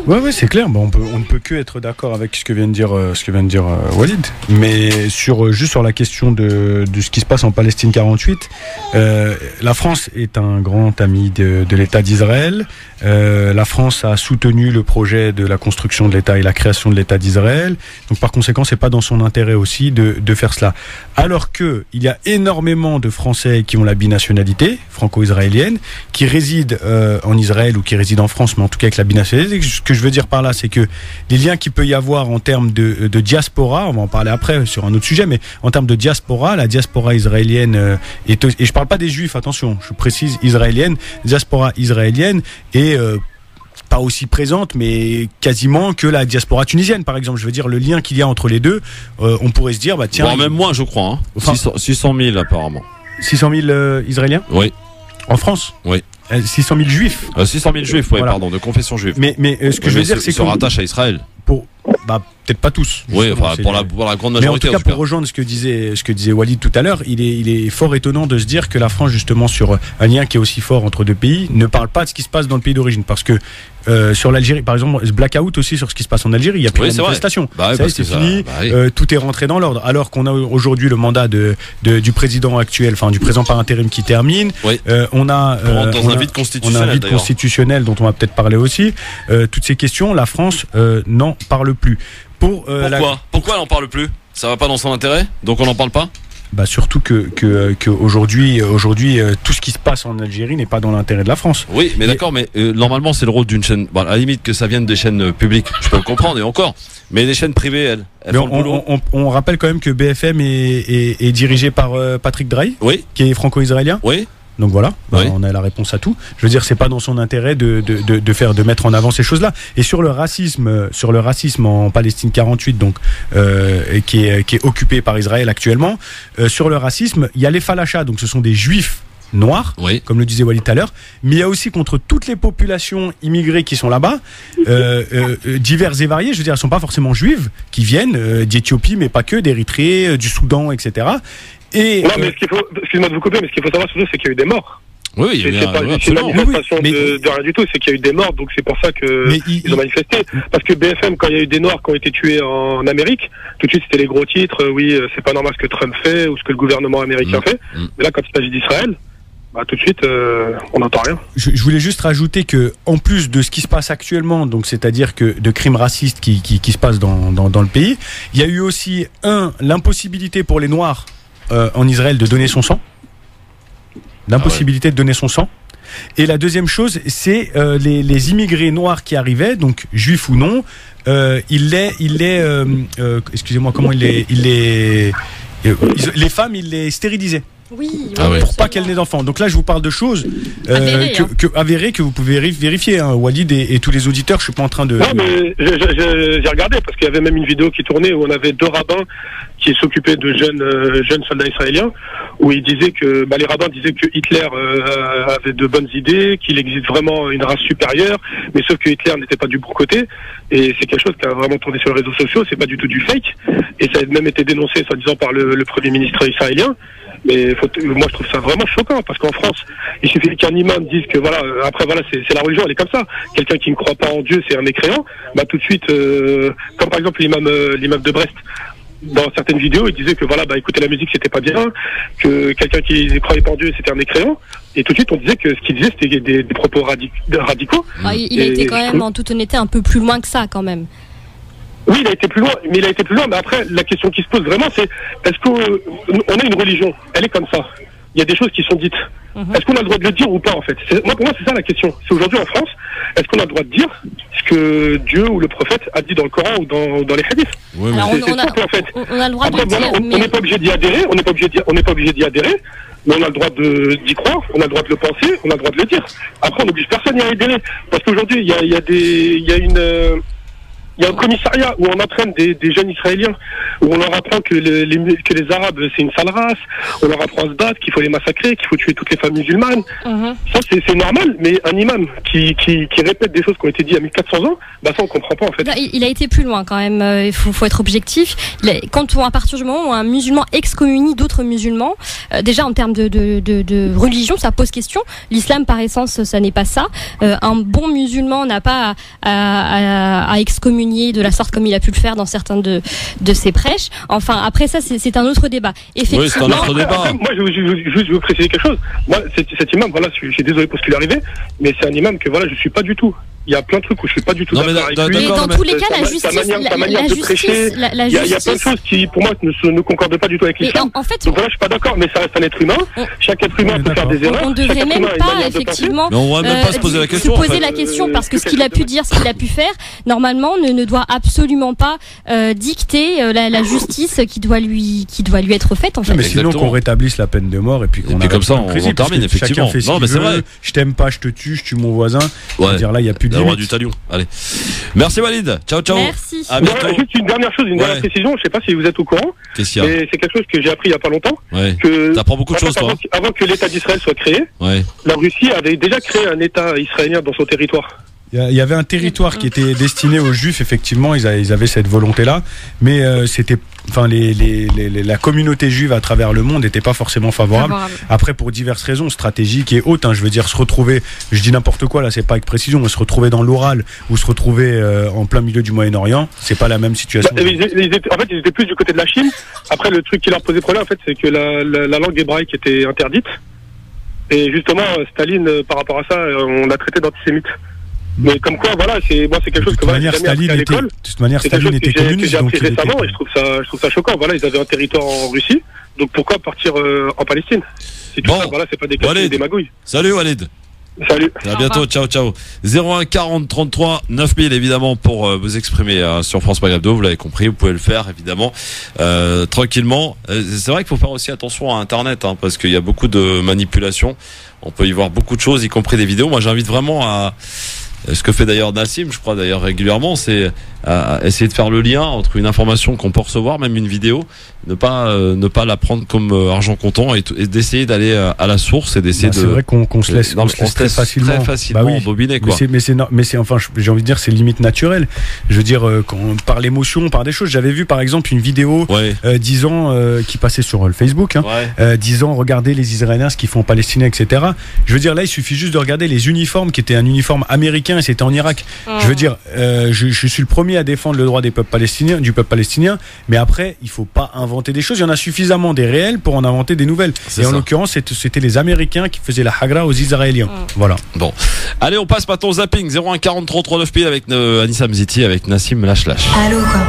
Ouais, c'est clair. On ne peut que être d'accord avec ce que vient de dire Walid. Mais juste sur la question de ce qui se passe en Palestine 48, la France est un grand ami de l'État d'Israël. La France a soutenu le projet de la construction de l'État et la création de l'État d'Israël. Donc par conséquent, c'est pas dans son intérêt aussi de faire cela. Alors que il y a énormément de Français qui ont la binationalité franco-israélienne, qui résident en Israël ou qui résident en France, mais en tout cas avec la binationalité. Ce que je veux dire par là, c'est que les liens qu'il peut y avoir en termes de diaspora, on va en parler après sur un autre sujet, mais en termes de diaspora, la diaspora israélienne et je parle pas des juifs, attention, je précise israélienne, diaspora israélienne pas aussi présente, mais quasiment que la diaspora tunisienne, par exemple. Je veux dire, le lien qu'il y a entre les deux, on pourrait se dire, bah tiens. Bon, même moins, je crois. Hein. Enfin, 600 000 apparemment. 600 000 Israéliens. Oui. En France. Oui. 600 000 juifs. 600 000 juifs, oui, Voilà. pardon, de confession juive. Mais ce que je veux dire, c'est se rattachent à Israël. Peut-être pas tous. Oui, enfin, pour la grande majorité. Mais en tout cas, pour rejoindre ce que disait Walid tout à l'heure, il est fort étonnant de se dire que la France, justement, sur un lien qui est aussi fort entre deux pays, ne parle pas de ce qui se passe dans le pays d'origine. Parce que sur l'Algérie, par exemple, ce blackout aussi sur ce qui se passe en Algérie, il y a plus de manifestations. Bah, ça y est, c'est fini. Tout est rentré dans l'ordre. Alors qu'on a aujourd'hui le mandat du président actuel, enfin du président par intérim qui termine. Oui. On a un vide constitutionnel. On a un vide constitutionnel dont on va peut-être parler aussi. Toutes ces questions, la France n'en parle plus. Pourquoi elle n'en parle plus? Ça va pas dans son intérêt? Donc on n'en parle pas? Bah surtout que aujourd'hui tout ce qui se passe en Algérie n'est pas dans l'intérêt de la France. Oui, mais d'accord, mais normalement c'est le rôle d'une chaîne. Bon, à la limite que ça vienne des chaînes publiques, je peux le comprendre et encore. Mais les chaînes privées, elles font le boulot. On rappelle quand même que BFM est dirigé par Patrick Drahi, oui, qui est franco-israélien. Oui. Donc voilà, oui. On a la réponse à tout. Je veux dire, c'est pas dans son intérêt de mettre en avant ces choses-là. Et sur le racisme en Palestine 48, donc qui est occupé par Israël actuellement, sur le racisme, il y a les falachas, donc ce sont des juifs noirs, oui, comme le disait Walid tout à l'heure, mais il y a aussi contre toutes les populations immigrées qui sont là-bas, diverses et variées. Je veux dire, elles sont pas forcément juives, qui viennent d'Éthiopie, mais pas que, d'Érythrée, du Soudan, etc. Et non, mais excuse-moi de vous couper, mais ce qu'il faut savoir surtout, c'est qu'il y a eu des morts. Oui, il y a eu c'est pas une manifestation de rien du tout, c'est qu'il y a eu des morts, donc c'est pour ça qu'ils ont manifesté. Parce que BFM, quand il y a eu des Noirs qui ont été tués en Amérique, tout de suite c'était les gros titres, oui, c'est pas normal ce que Trump fait ou ce que le gouvernement américain fait. Mais là, quand il s'agit d'Israël, bah, tout de suite, on n'entend rien. Je voulais juste rajouter que, en plus de ce qui se passe actuellement, donc c'est-à-dire que de crimes racistes qui se passent dans le pays, il y a eu aussi l'impossibilité pour les Noirs en Israël de donner son sang. L'impossibilité de donner son sang. Et la deuxième chose, c'est les immigrés noirs qui arrivaient, donc juifs ou non, excusez-moi, comment les femmes, ils les stérilisaient. Oui, pour pas qu'elle n'ait d'enfants. Donc là, je vous parle de choses avérées que vous pouvez vérifier, hein, Walid et tous les auditeurs. Je suis pas en train de. Non, mais j'ai regardé parce qu'il y avait même une vidéo qui tournait où on avait deux rabbins qui s'occupaient de jeunes soldats israéliens, où ils disaient que les rabbins disaient que Hitler avait de bonnes idées, qu'il existe vraiment une race supérieure, mais sauf que Hitler n'était pas du bon côté. Et c'est quelque chose qui a vraiment tourné sur les réseaux sociaux. C'est pas du tout du fake. Et ça a même été dénoncé, soi-disant, par le premier ministre israélien. Mais moi je trouve ça vraiment choquant parce qu'en France il suffit qu'un imam dise que voilà, après voilà, c'est la religion, elle est comme ça, quelqu'un qui ne croit pas en Dieu c'est un mécréant, bah tout de suite comme par exemple l'imam de Brest, dans certaines vidéos il disait que voilà, bah écouter la musique c'était pas bien, que quelqu'un qui ne croyait pas en Dieu c'était un mécréant, et tout de suite on disait que ce qu'il disait c'était des propos radicaux. Il a été quand même en toute honnêteté un peu plus loin que ça quand même. Oui, il a été plus loin, mais après, la question qui se pose vraiment, c'est est-ce qu'on a une religion? Elle est comme ça. Il y a des choses qui sont dites. Est-ce qu'on a le droit de le dire ou pas, en fait? Pour moi, c'est ça la question. C'est aujourd'hui en France, est-ce qu'on a le droit de dire ce que Dieu ou le prophète a dit dans le Coran ou dans les hadiths? Oui, alors, c'est simple, en fait. On a le droit après, de le dire. On n'est pas obligé d'y adhérer, on n'est pas obligé d'y adhérer, mais on a le droit d'y croire, on a le droit de le penser, on a le droit de le dire. Après, on n'oblige personne à y adhérer. Parce qu'aujourd'hui, il y a un commissariat où on entraîne des jeunes Israéliens, où on leur apprend que les Arabes c'est une sale race, on leur apprend à se battre, qu'il faut les massacrer, qu'il faut tuer toutes les femmes musulmanes. Ça c'est normal, mais un imam qui répète des choses qui ont été dites il y a 1400 ans, bah ça on comprend pas en fait. Il a été plus loin quand même, il faut être objectif. À partir du moment où un musulman excommunie d'autres musulmans, déjà en termes de religion ça pose question. L'islam par essence ça n'est pas ça. Un bon musulman n'a pas à excommunier de la sorte comme il a pu le faire dans certains de ses prêches. Enfin, après ça, c'est un autre débat. Effectivement. Oui, c'est un autre débat. Moi, je veux préciser quelque chose. Moi, cet imam, voilà, je suis désolé pour ce qu'il est arrivé, mais c'est un imam que voilà, je suis pas du tout. Il y a plein de trucs où je suis pas du tout d'accord avec lui. Mais dans tous les cas, la justice, il y a plein de choses qui, pour moi, ne concordent pas du tout avec l'islam. En fait, donc voilà, je suis pas d'accord, mais ça reste un être humain. Chaque être humain peut faire des erreurs. On devrait même pas, effectivement, mais on va même pas se poser la question. La question parce que ce qu'il a pu dire, ce qu'il a pu faire, normalement, ne doit absolument pas dicter la justice qui doit lui être faite. En fait. Mais sinon qu'on rétablisse la peine de mort et puis comme ça on termine effectivement. Non, mais c'est vrai. Je t'aime pas, je te tue, je tue mon voisin. Dire là, il y a plus de le roi du talion. Allez. Merci Walid. Ciao, ciao. Merci. À bientôt. Voilà, juste une dernière chose, une dernière précision. Je sais pas si vous êtes au courant. Qu'est-ce qu'il y a? Mais c'est quelque chose que j'ai appris il y a pas longtemps. Ouais. Que T'apprends beaucoup de choses, toi. avant que l'État d'Israël soit créé, Ouais. la Russie avait déjà créé un État israélien dans son territoire. Il y avait un territoire qui était destiné aux Juifs, effectivement, ils avaient cette volonté-là, mais c'était, enfin, la communauté juive à travers le monde n'était pas forcément favorable. Après, pour diverses raisons stratégiques et autres, je veux dire, se retrouver, je dis n'importe quoi là, c'est pas avec précision, mais se retrouver dans l'Oural ou se retrouver en plein milieu du Moyen-Orient, c'est pas la même situation. En fait, ils étaient plus du côté de la Chine. Après, le truc qui leur posait problème, en fait, c'est que la langue hébraïque était interdite. Et justement, Staline, par rapport à ça, on l'a traité d'antisémite. Mais comme quoi, voilà, c'est quelque chose que j'ai jamais appris à l'école. De toute manière, Staline était communiste. J'ai appris récemment et je trouve ça choquant. Voilà, ils avaient un territoire en Russie, donc pourquoi partir en Palestine? C'est tout ça, voilà, c'est pas des calculs, des magouilles. Salut Walid. Salut. À bientôt, ciao, ciao. 01 40 33 9000 évidemment pour vous exprimer sur France Maghreb 2, vous l'avez compris, vous pouvez le faire évidemment tranquillement. C'est vrai qu'il faut faire aussi attention à Internet parce qu'il y a beaucoup de manipulations. On peut y voir beaucoup de choses, y compris des vidéos. Moi, j'invite vraiment à ce que fait d'ailleurs Nassim, je crois d'ailleurs régulièrement, c'est à essayer de faire le lien entre une information qu'on peut recevoir, même une vidéo, ne pas la prendre comme argent comptant et d'essayer d'aller à la source et d'essayer de. C'est vrai qu'on se laisse très facilement embobiner, quoi. Mais c'est enfin, j'ai envie de dire, c'est limite naturel. Je veux dire, par l'émotion, par des choses. J'avais vu par exemple une vidéo disant qui passait sur le Facebook, disant regardez les Israéliens ce qu'ils font aux Palestiniens, etc. Je veux dire, là il suffit juste de regarder les uniformes qui étaient un uniforme américain et c'était en Irak. Je veux dire, je suis le premier à défendre le droit du peuple palestinien, mais après il faut pas inventer des choses. Il y en a suffisamment des réels pour en inventer des nouvelles. Et en l'occurrence, c'était les Américains qui faisaient la hagra aux Israéliens. Voilà. Bon, allez, on passe maintenant au zapping 01 40 33 9000 avec Anissa Mziti avec Nassim Lâche. Allô quoi.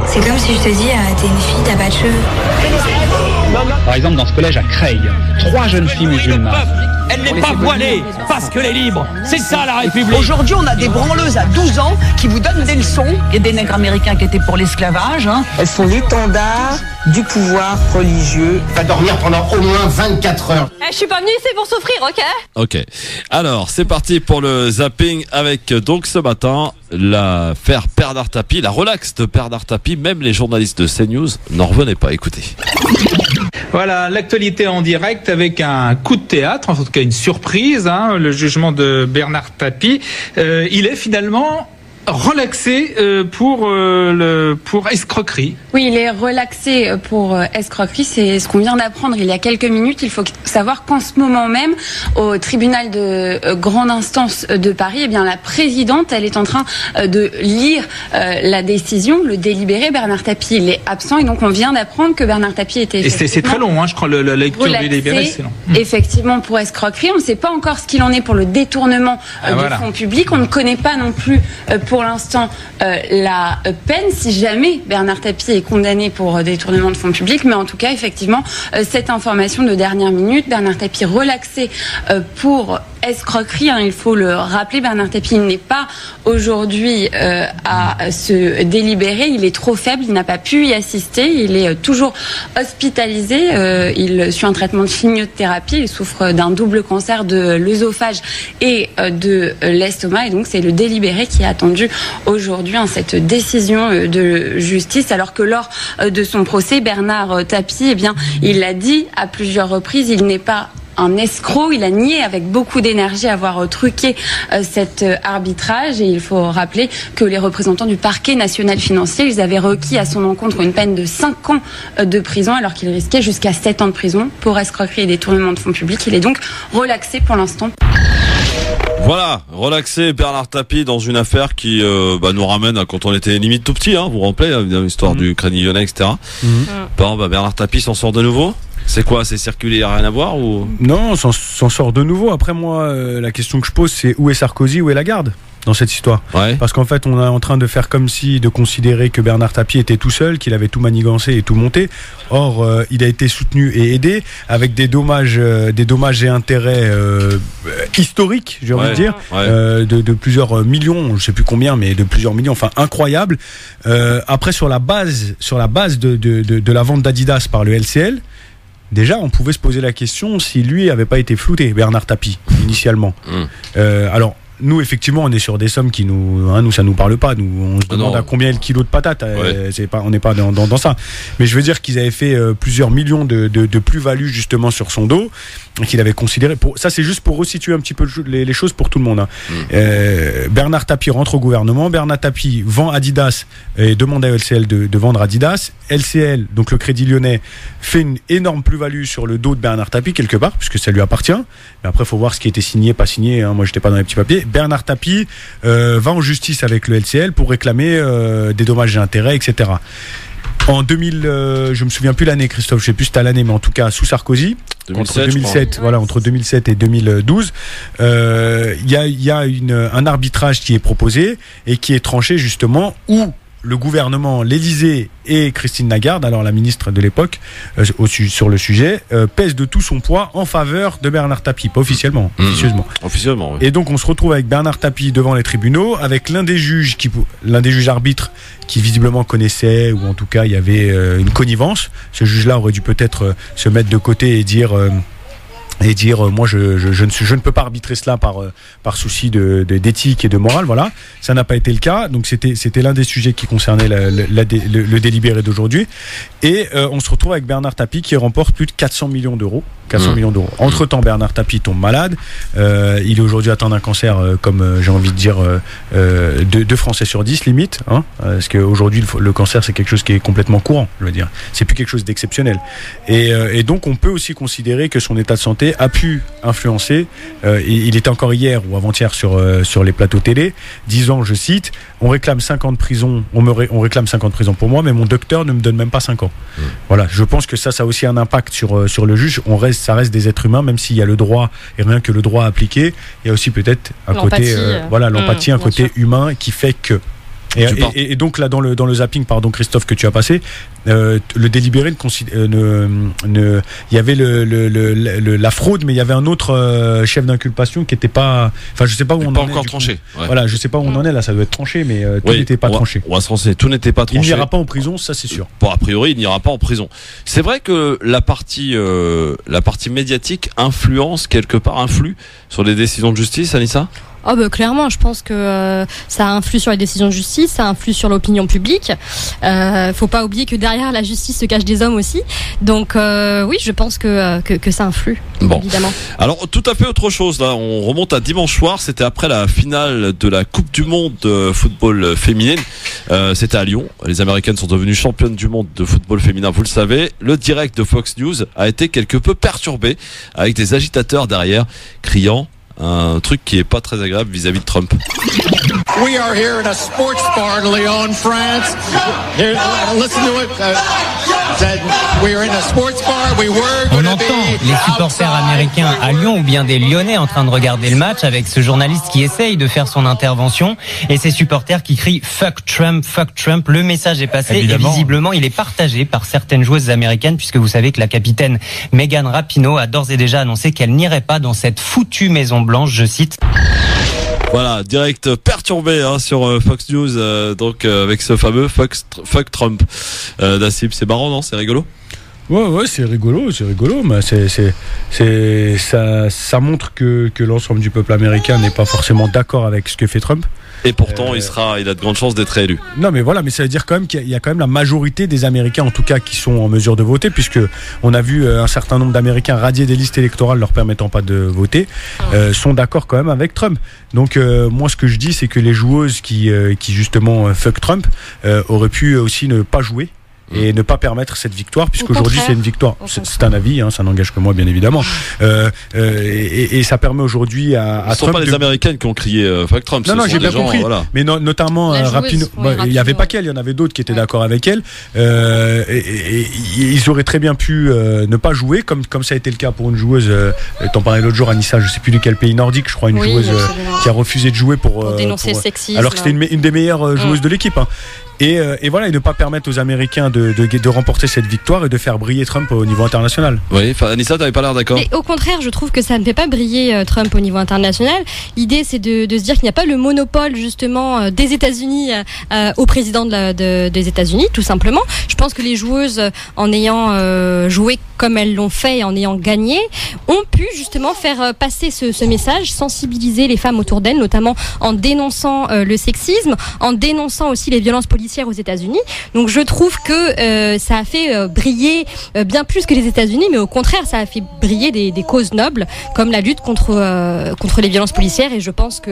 C'est comme si je te dis t'es une fille, t'as pas de cheveux. Par exemple, dans ce collège à Creil, 3 jeunes filles musulmanes. Elle n'est pas voilée parce qu'elle est libre. C'est ça la République. Aujourd'hui, on a des branleuses à 12 ans qui vous donnent des leçons. Il y a des nègres américains qui étaient pour l'esclavage. Elles sont l'étendard du pouvoir religieux. Va dormir pendant au moins 24 heures. Je suis pas venue ici pour souffrir, ok? Ok. Alors, c'est parti pour le zapping avec donc ce matin l'affaire Bernard Tapie, la relaxe de Bernard Tapie. Même les journalistes de CNews n'en revenaient pas. Écoutez. Voilà, l'actualité en direct avec un coup de théâtre, en tout cas une surprise, le jugement de Bernard Tapie. Il est finalement relaxé pour escroquerie. Oui, il est relaxé pour escroquerie, c'est ce qu'on vient d'apprendre il y a quelques minutes. Il faut savoir qu'en ce moment même, au tribunal de grande instance de Paris, eh bien la présidente, elle est en train de lire la décision, le délibéré. Bernard Tapie, il est absent et donc on vient d'apprendre que Bernard Tapie était effectivement... Et c'est très long, je crois, la lecture du délibéré, c'est long. Effectivement, pour escroquerie. On ne sait pas encore ce qu'il en est pour le détournement de fonds publics. On ne connaît pas non plus pour l'instant la peine si jamais Bernard Tapie est condamné pour détournement de fonds publics, mais en tout cas effectivement cette information de dernière minute, Bernard Tapie relaxé pour escroquerie, il faut le rappeler. Bernard Tapie n'est pas aujourd'hui à se délibérer, il est trop faible, il n'a pas pu y assister, il est toujours hospitalisé, il suit un traitement de chimiothérapie, il souffre d'un double cancer de l'œsophage et de l'estomac, et donc c'est le délibéré qui est attendu aujourd'hui, cette décision de justice, alors que lors de son procès, Bernard Tapie, il l'a dit à plusieurs reprises, il n'est pas un escroc, il a nié avec beaucoup d'énergie avoir truqué cet arbitrage, et il faut rappeler que les représentants du parquet national financier, ils avaient requis à son encontre une peine de 5 ans de prison alors qu'il risquait jusqu'à 7 ans de prison pour escroquerie et détournement de fonds publics. Il est donc relaxé pour l'instant. Voilà, relaxé Bernard Tapie dans une affaire qui nous ramène à quand on était limite tout petit, vous vous rappelez, l'histoire du Crédit Lyonnais, etc. Bon, Bernard Tapie s'en sort de nouveau. C'est quoi? C'est circulé, il n'y a rien à voir ou... Non, on s'en sort de nouveau. Après moi, la question que je pose, c'est où est Sarkozy, où est Lagarde dans cette histoire? Parce qu'en fait, on est en train de faire comme si, de considérer que Bernard Tapie était tout seul, qu'il avait tout manigancé et tout monté. Or, il a été soutenu et aidé avec des dommages et intérêts historiques, j'ai envie de dire, de plusieurs millions, je ne sais plus combien, mais de plusieurs millions, enfin incroyable. Après, sur la base de la vente d'Adidas par le LCL, déjà, on pouvait se poser la question si lui avait pas été flouté, Bernard Tapie, initialement. Alors, nous effectivement on est sur des sommes qui nous ça nous parle pas. Nous on se demande à combien est le kilo de patates. On n'est pas dans ça. Mais je veux dire qu'ils avaient fait plusieurs millions de plus-value justement sur son dos, qu'il avait considéré. Ça c'est juste pour resituer un petit peu les choses pour tout le monde. Bernard Tapie rentre au gouvernement. Bernard Tapie vend Adidas et demande à LCL de vendre Adidas. LCL, donc le Crédit Lyonnais, fait une énorme plus-value sur le dos de Bernard Tapie quelque part, puisque ça lui appartient. Mais après, il faut voir ce qui était signé, pas signé. Moi, j'étais pas dans les petits papiers. Bernard Tapie va en justice avec le LCL pour réclamer des dommages et intérêts, etc. En 2000, je me souviens plus l'année, Christophe, je sais plus si c'était l'année, mais en tout cas sous Sarkozy, 2007, entre 2007 et 2012, il y a un arbitrage qui est proposé et qui est tranché justement où le gouvernement, l'Élysée et Christine Lagarde, alors la ministre de l'époque, sur le sujet, pèse de tout son poids en faveur de Bernard Tapie, pas officiellement, officieusement. Oui. Et donc on se retrouve avec Bernard Tapie devant les tribunaux, avec l'un des juges arbitres qui visiblement connaissait, ou en tout cas il y avait une connivence. Ce juge-là aurait dû peut-être se mettre de côté et dire moi je ne peux pas arbitrer cela par souci d'éthique et de morale. Voilà, ça n'a pas été le cas. Donc c'était l'un des sujets qui concernait le délibéré d'aujourd'hui. Et on se retrouve avec Bernard Tapie qui remporte plus de 400 millions d'euros. Entre-temps, Bernard Tapie tombe malade. Il est aujourd'hui atteint d'un cancer, comme j'ai envie de dire, 2 Français sur 10 limite. Parce qu'aujourd'hui, le cancer, c'est quelque chose qui est complètement courant. Je veux dire, c'est plus quelque chose d'exceptionnel. Et donc, on peut aussi considérer que son état de santé a pu influencer. Il était encore hier ou avant-hier sur les plateaux télé, disant, je cite, on réclame 5 ans de prison. On réclame 5 ans de prison pour moi, mais mon docteur ne me donne même pas 5 ans. Voilà, je pense que ça a aussi un impact sur le juge. Ça reste des êtres humains, même s'il y a le droit et rien que le droit appliqué, il y a aussi peut-être un côté l'empathie, un côté humain qui fait que. Et donc là dans le zapping, pardon Christophe, que tu as passé, le délibéré il y avait la fraude, mais il y avait un autre chef d'inculpation qui n'était pas, enfin je sais pas où on en est. Pas encore tranché. Ouais. Voilà, je sais pas où on en est là, ça doit être tranché, mais tout n'était pas tranché. On va se renseigner, tout n'était pas tranché. Il n'ira pas en prison, ça c'est sûr. Bon, a priori, il n'ira pas en prison. C'est vrai que la partie médiatique influe sur les décisions de justice, Anissa. Oh bah clairement, je pense que ça influe sur les décisions de justice, ça influe sur l'opinion publique. Faut pas oublier que derrière la justice se cachent des hommes aussi. Donc oui, je pense que ça influe, évidemment. Alors tout à fait autre chose là, on remonte à dimanche soir, c'était après la finale de la Coupe du Monde de football féminine. C'était à Lyon. Les Américaines sont devenues championnes du monde de football féminin, vous le savez. Le direct de Fox News a été quelque peu perturbé avec des agitateurs derrière criant un truc qui est pas très agréable vis-à-vis de Trump. We are here in a sports bar in Lyon, France. Here, listen to it. We are in a sports bar. On entend les supporters américains à Lyon ou bien des Lyonnais en train de regarder le match avec ce journaliste qui essaye de faire son intervention et ces supporters qui crient fuck Trump, fuck Trump. Le message est passé. Évidemment. Et visiblement il est partagé par certaines joueuses américaines, puisque vous savez que la capitaine Megan Rapinoe a d'ores et déjà annoncé qu'elle n'irait pas dans cette foutue Maison Blanche, je cite. Voilà, direct perturbé sur Fox News, donc avec ce fameux fuck Trump. Nassib, c'est marrant, non? C'est rigolo? Ouais, c'est rigolo, mais ça montre que l'ensemble du peuple américain n'est pas forcément d'accord avec ce que fait Trump. Et pourtant, il a de grandes chances d'être réélu. Non, mais voilà, mais ça veut dire quand même qu'il y a quand même la majorité des Américains, en tout cas, qui sont en mesure de voter, puisque on a vu un certain nombre d'Américains radiés des listes électorales leur permettant pas de voter, sont d'accord quand même avec Trump. Donc moi, ce que je dis, c'est que les joueuses qui justement fuck Trump auraient pu aussi ne pas jouer et ne pas permettre cette victoire, puisqu'aujourd'hui c'est une victoire, c'est un avis, ça n'engage que moi bien évidemment, et ça permet aujourd'hui à ce ne sont pas les Américaines qui ont crié fuck Trump. Non, j'ai bien compris, voilà. Mais notamment Rapinoe, il n'y avait pas qu'elle, il y en avait d'autres qui étaient d'accord avec elle, et ils auraient très bien pu ne pas jouer, comme ça a été le cas pour une joueuse, t'en parlais l'autre jour, Anissa, je ne sais plus de quel pays nordique, je crois, une joueuse qui a refusé de jouer pour dénoncer le sexisme, alors que c'était une des meilleures joueuses de l'équipe, et voilà, et ne pas permettre aux Américains de remporter cette victoire et de faire briller Trump au niveau international. Oui, Anissa, t'avais pas l'air d'accord. Mais au contraire, je trouve que ça ne fait pas briller Trump au niveau international. L'idée, c'est de se dire qu'il n'y a pas le monopole justement des États-Unis au président des États-Unis, tout simplement. Je pense que les joueuses, en ayant joué comme elles l'ont fait et en ayant gagné, ont pu justement faire passer ce message, sensibiliser les femmes autour d'elles, notamment en dénonçant le sexisme, en dénonçant aussi les violences policières aux États-Unis. Donc je trouve que ça a fait briller bien plus que les États-Unis, mais au contraire, ça a fait briller des causes nobles, comme la lutte contre les violences policières, et je pense que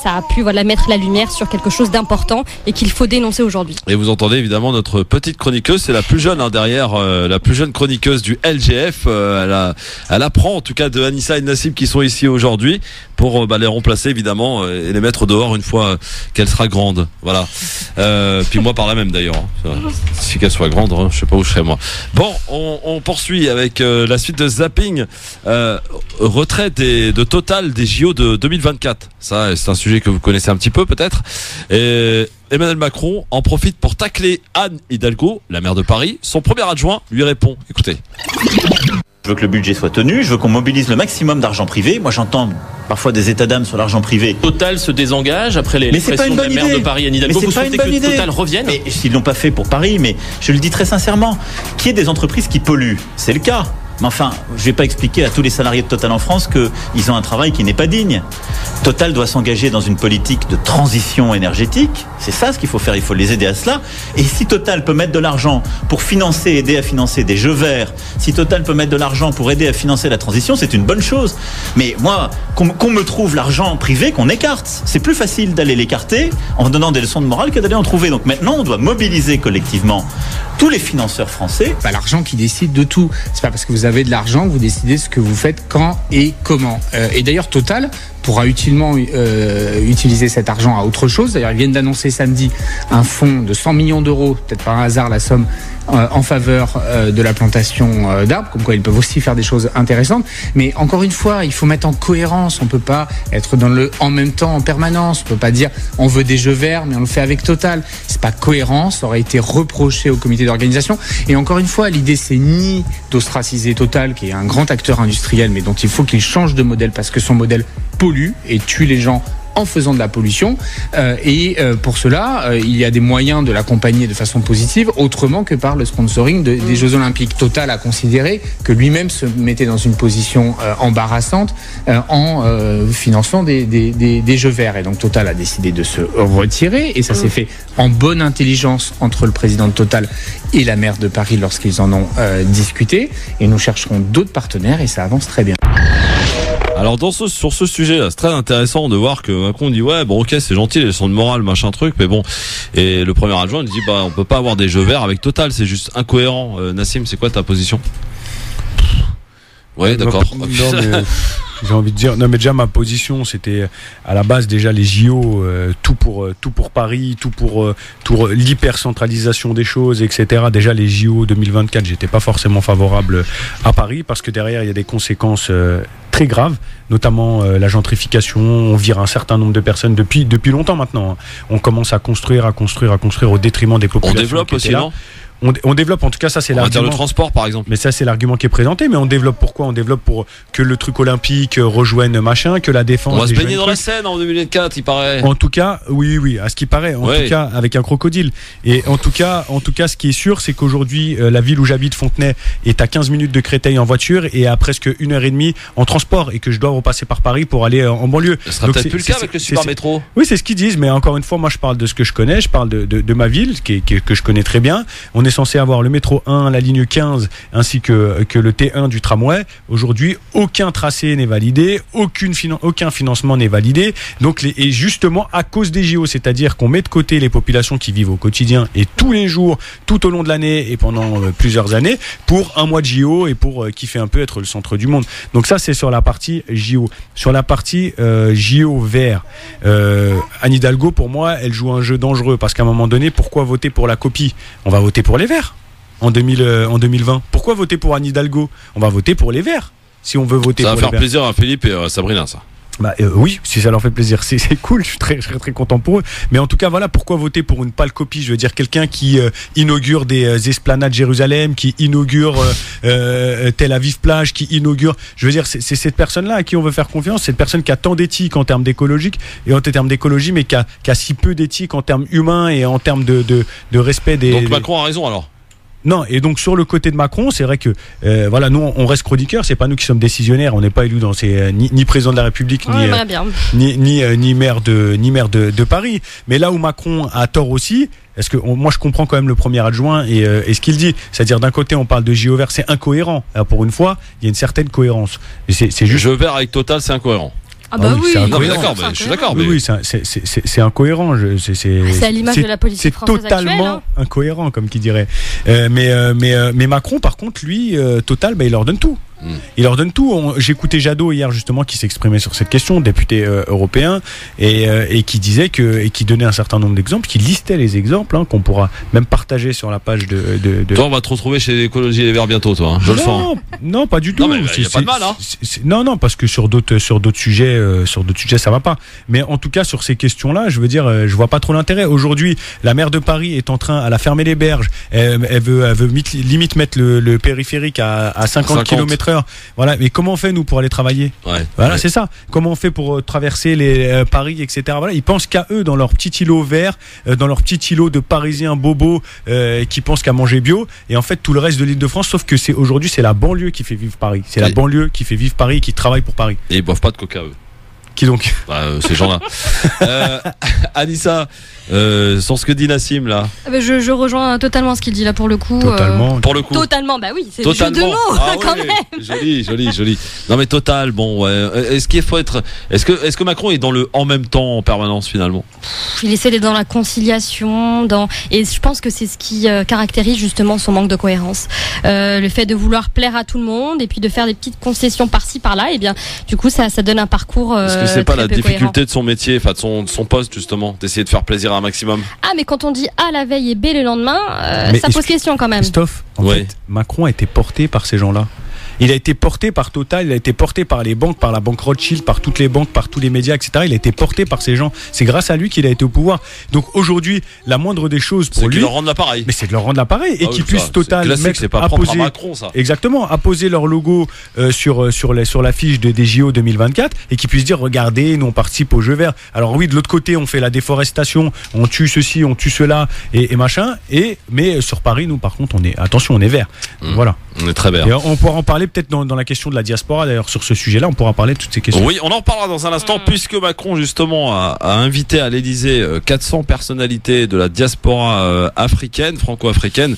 ça a pu mettre la lumière sur quelque chose d'important et qu'il faut dénoncer aujourd'hui. Et vous entendez évidemment notre petite chroniqueuse, c'est la plus jeune derrière, la plus jeune chroniqueuse du LGF. Elle apprend en tout cas de Anissa et Nassim qui sont ici aujourd'hui pour les remplacer évidemment et les mettre dehors une fois qu'elle sera grande. Voilà. Puis moi par là même d'ailleurs. Si qu'elle soit grande, je sais pas où je serai moi. Bon, on poursuit avec la suite de Zapping. Retrait de Total des JO de 2024. Ça, c'est un sujet que vous connaissez un petit peu peut-être. Et Emmanuel Macron en profite pour tacler Anne Hidalgo, la maire de Paris. Son premier adjoint lui répond. Écoutez. Je veux que le budget soit tenu, je veux qu'on mobilise le maximum d'argent privé. Moi, j'entends parfois des états d'âme sur l'argent privé. Total se désengage après les pressions de la maire de Paris, Anne Hidalgo. Vous souhaitez que Total revienne ? Mais s'ils l'ont pas fait pour Paris, mais je le dis très sincèrement, qu'il y ait des entreprises qui polluent, c'est le cas. Mais enfin, je vais pas expliquer à tous les salariés de Total en France qu'ils ont un travail qui n'est pas digne. Total doit s'engager dans une politique de transition énergétique. C'est ça ce qu'il faut faire, il faut les aider à cela. Et si Total peut mettre de l'argent pour aider à financer des jeux verts, si Total peut mettre de l'argent pour aider à financer la transition, c'est une bonne chose. Mais moi, qu'on me trouve l'argent privé, qu'on écarte. C'est plus facile d'aller l'écarter en donnant des leçons de morale que d'aller en trouver. Donc maintenant, on doit mobiliser collectivement tous les financeurs français. Pas l'argent qui décide de tout. C'est pas parce que vous avez de l'argent que vous décidez ce que vous faites quand et comment. Et d'ailleurs, Total pourra utilement utiliser cet argent à autre chose. D'ailleurs, ils viennent d'annoncer samedi un fonds de 100 millions d'euros, peut-être par hasard la somme, en faveur de la plantation d'arbres, comme quoi ils peuvent aussi faire des choses intéressantes. Mais encore une fois, il faut mettre en cohérence. On peut pas être dans le en même temps en permanence. On peut pas dire on veut des jeux verts, mais on le fait avec Total. C'est pas cohérent. Ça aurait été reproché au comité d'organisation. Et encore une fois, l'idée c'est ni d'ostraciser Total, qui est un grand acteur industriel, mais dont il faut qu'il change de modèle parce que son modèle pollue et tue les gens en faisant de la pollution. Pour cela, il y a des moyens de l'accompagner de façon positive, autrement que par le sponsoring des Jeux Olympiques. Total a considéré que lui-même se mettait dans une position embarrassante en finançant des Jeux verts. Et donc Total a décidé de se retirer, et ça s'est fait en bonne intelligence entre le président de Total et la maire de Paris lorsqu'ils en ont discuté. Et nous chercherons d'autres partenaires, et ça avance très bien. Alors sur ce sujet là, c'est très intéressant de voir que Macron dit ouais bon ok c'est gentil les leçons de morale machin truc, mais bon, et le premier adjoint il dit on peut pas avoir des jeux verts avec Total, c'est juste incohérent. Nassim, c'est quoi ta position? Ouais, d'accord. Non, mais j'ai envie de dire, non mais déjà ma position c'était à la base déjà les JO, tout pour Paris, tout pour l'hypercentralisation des choses, etc. Déjà les JO 2024, j'étais pas forcément favorable à Paris parce que derrière il y a des conséquences très graves, notamment la gentrification. On vire un certain nombre de personnes depuis longtemps maintenant. On commence à construire au détriment des populations. On développe aussi, non ? On développe, en tout cas ça c'est l'argument. Le transport par exemple. Mais ça c'est l'argument qui est présenté, mais on développe pourquoi ? On développe pour que le truc olympique rejoigne machin, que la défense... On va se baigner dans la Seine en 2004 il paraît. En tout cas, oui, à ce qui paraît, en tout cas avec un crocodile. Et en tout cas ce qui est sûr c'est qu'aujourd'hui la ville où j'habite, Fontenay, est à 15 minutes de Créteil en voiture et à presque 1h30 en transport, et que je dois repasser par Paris pour aller en banlieue. Ce sera peut-être plus le cas avec le super métro. Oui, c'est ce qu'ils disent, mais encore une fois moi je parle de ce que je connais, je parle de ma ville que je connais très bien. On est censé avoir le métro 1, la ligne 15 ainsi que le T1 du tramway. Aujourd'hui, aucun tracé n'est validé, aucun financement n'est validé. Donc et justement à cause des JO, c'est-à-dire qu'on met de côté les populations qui vivent au quotidien et tous les jours, tout au long de l'année et pendant plusieurs années pour un mois de JO et pour kiffer un peu, être le centre du monde. Donc ça c'est sur la partie JO. Sur la partie JO vert, Anne Hidalgo pour moi elle joue un jeu dangereux parce qu'à un moment donné, pourquoi voter pour la copie ? On va voter pour les verts en 2020. Pourquoi voter pour Anne Hidalgo ? On va voter pour les verts si on veut voter pour les verts. Ça va faire plaisir à Philippe et à Sabrina ça. Oui, si ça leur fait plaisir, c'est cool, je suis très content pour eux. Mais en tout cas, voilà, pourquoi voter pour une pâle copie? Je veux dire, quelqu'un qui inaugure des esplanades Jérusalem, qui inaugure Tel Aviv plage, qui inaugure... Je veux dire, c'est cette personne-là à qui on veut faire confiance, cette personne qui a tant d'éthique en termes d'écologie, mais qui a si peu d'éthique en termes humains et en termes de respect des... Donc Macron a raison alors? Non, et donc sur le côté de Macron, c'est vrai que voilà, nous on reste chroniqueurs, c'est pas nous qui sommes décisionnaires, on n'est pas élus dans ni président de la République ni maire de Paris. Mais là où Macron a tort aussi, est-ce que moi je comprends quand même le premier adjoint et ce qu'il dit, c'est-à-dire d'un côté on parle de JO vert, c'est incohérent. Alors, pour une fois, il y a une certaine cohérence. Et c'est juste JO vert avec Total, c'est incohérent. Ah bah oui, non, mais d'accord, je suis d'accord. Oui, c'est incohérent. C'est à l'image de la politique française actuelle. C'est totalement incohérent, comme qui dirait. Mais Macron, par contre, lui, Total, il leur donne tout. Il leur donne tout. J'écoutais Jadot hier justement qui s'exprimait sur cette question, député européen, et qui disait et qui donnait un certain nombre d'exemples, qui listait les exemples qu'on pourra même partager sur la page de... Toi, on va te retrouver chez l'écologie et les Verts bientôt, toi. Je le sens. Non, pas du tout. Non, mais y a pas de mal, hein. Non, parce que sur d'autres sujets, ça va pas. Mais en tout cas, sur ces questions-là, je veux dire, je vois pas trop l'intérêt. Aujourd'hui, la maire de Paris est en train, elle a fermé les berges. Elle veut limite mettre le périphérique à 50 km/h. Voilà, mais comment on fait nous pour aller travailler? Voilà, c'est ça. Comment on fait pour traverser les Paris, etc. Voilà, ils pensent qu'à eux dans leur petit îlot vert, dans leur petit îlot de Parisiens bobos qui pensent qu'à manger bio. Et en fait, tout le reste de l'Île-de-France, sauf que aujourd'hui, c'est la banlieue qui fait vivre Paris. C'est la banlieue qui fait vivre Paris et qui travaille pour Paris. Et ils boivent pas de coca, eux. Qui donc? Ces gens-là. Anissa, sur ce que dit Nassim là. Je rejoins totalement ce qu'il dit là pour le coup. Pour le coup. Totalement, bah oui, c'est le jeu de mots quand même. Joli. Non mais total, bon. Est-ce qu'il faut être, est-ce que Macron est dans le en même temps en permanence finalement? Il essaie d'être dans la conciliation, et je pense que c'est ce qui caractérise justement son manque de cohérence. Le fait de vouloir plaire à tout le monde et puis de faire des petites concessions par-ci par-là, et bien du coup ça donne un parcours. Est-ce que c'est pas la difficulté de son métier, enfin de son poste justement, d'essayer de faire plaisir à un maximum? Ah mais quand on dit A la veille et B le lendemain, ça pose question quand même. Christophe, en fait, Macron a été porté par ces gens-là. Il a été porté par Total, il a été porté par les banques, par la banque Rothschild, par toutes les banques, par tous les médias, etc. Il a été porté par ces gens. C'est grâce à lui qu'il a été au pouvoir. Donc aujourd'hui, la moindre des choses pour lui, c'est de leur rendre l'appareil. Mais c'est de leur rendre l'appareil et qu'ils puissent Total mettre, c'est pas propre à Macron, ça. Exactement, apposer leur logo sur l'affiche des JO 2024 et qu'ils puissent dire regardez, nous on participe au jeu vert. Alors oui, de l'autre côté, on fait la déforestation, on tue ceci, on tue cela et machin. Mais sur Paris, nous par contre, on est vert. Voilà. On est très vert. Et on pourra en parler peut-être dans la question de la diaspora, d'ailleurs sur ce sujet-là, on pourra parler de toutes ces questions. Oui, on en parlera dans un instant, puisque Macron justement a invité à l'Élysée 400 personnalités de la diaspora africaine, franco-africaine,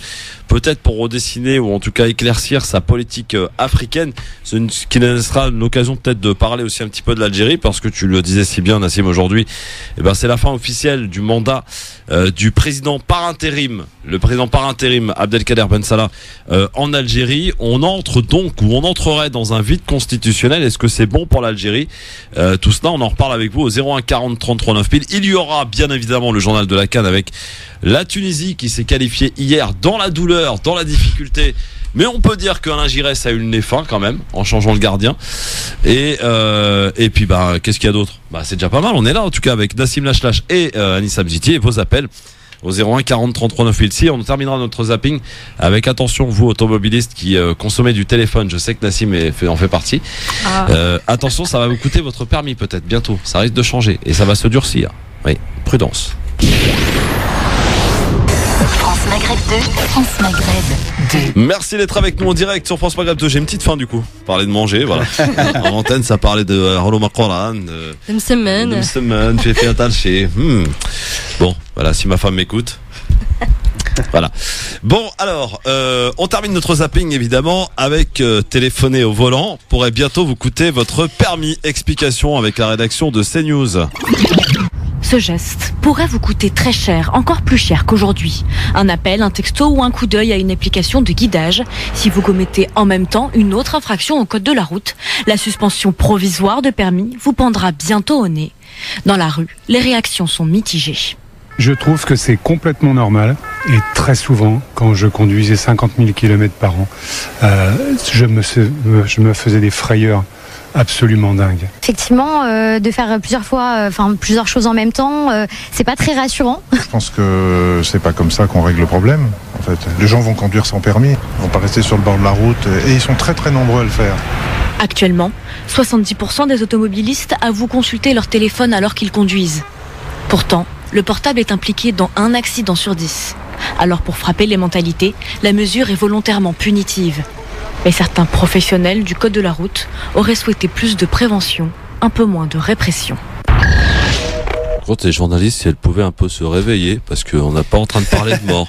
peut-être pour redessiner ou en tout cas éclaircir sa politique africaine, ce qui nous sera l'occasion peut-être de parler aussi un petit peu de l'Algérie, parce que tu le disais si bien Nassim aujourd'hui, c'est la fin officielle du mandat du président par intérim, le président par intérim Abdelkader Ben Salah en Algérie. On entrerait dans un vide constitutionnel. Est-ce que c'est bon pour l'Algérie? Tout cela, on en reparle avec vous au 01 40 33 9000. Il y aura bien évidemment le journal de la CAN avec la Tunisie qui s'est qualifiée hier dans la douleur, dans la difficulté. Mais on peut dire qu'Alain Giresse a eu le nez fin quand même en changeant le gardien. Et puis qu'est-ce qu'il y a d'autre? C'est déjà pas mal. On est là en tout cas avec Nassim Lachlache et Anissa Mziti et vos appels au 01 40 33 9000. Si on terminera notre zapping avec attention vous automobilistes qui consommez du téléphone, je sais que Nassim en fait partie. Attention, ça va vous coûter votre permis peut-être bientôt. Ça risque de changer et ça va se durcir. Oui, prudence. France Maghreb 2, France Maghreb 2. Merci d'être avec nous en direct sur France Maghreb 2. J'ai une petite faim du coup. Parler de manger, voilà. En antenne, ça parlait de Rollo Macron, de semaine, fait un talché. Bon, voilà, si ma femme m'écoute. Voilà. Bon, alors, on termine notre zapping évidemment avec téléphoner au volant pourrait bientôt vous coûter votre permis. Explication avec la rédaction de CNews. Ce geste pourrait vous coûter très cher, encore plus cher qu'aujourd'hui. Un appel, un texto ou un coup d'œil à une application de guidage. Si vous commettez en même temps une autre infraction au code de la route, la suspension provisoire de permis vous pendra bientôt au nez. Dans la rue, les réactions sont mitigées. Je trouve que c'est complètement normal et très souvent, quand je conduisais 50 000 km par an, je me faisais des frayeurs absolument dingue. Effectivement, de faire plusieurs choses en même temps, c'est pas très rassurant. Je pense que c'est pas comme ça qu'on règle le problème. En fait, les gens vont conduire sans permis, ils vont pas rester sur le bord de la route, et ils sont très très nombreux à le faire. Actuellement, 70% des automobilistes avouent consulter leur téléphone alors qu'ils conduisent. Pourtant, le portable est impliqué dans 1 accident sur 10. Alors pour frapper les mentalités, la mesure est volontairement punitive. Mais certains professionnels du code de la route auraient souhaité plus de prévention, un peu moins de répression. Quand les journalistes, si elles pouvaient un peu se réveiller, parce qu'on n'est pas en train de parler de mort.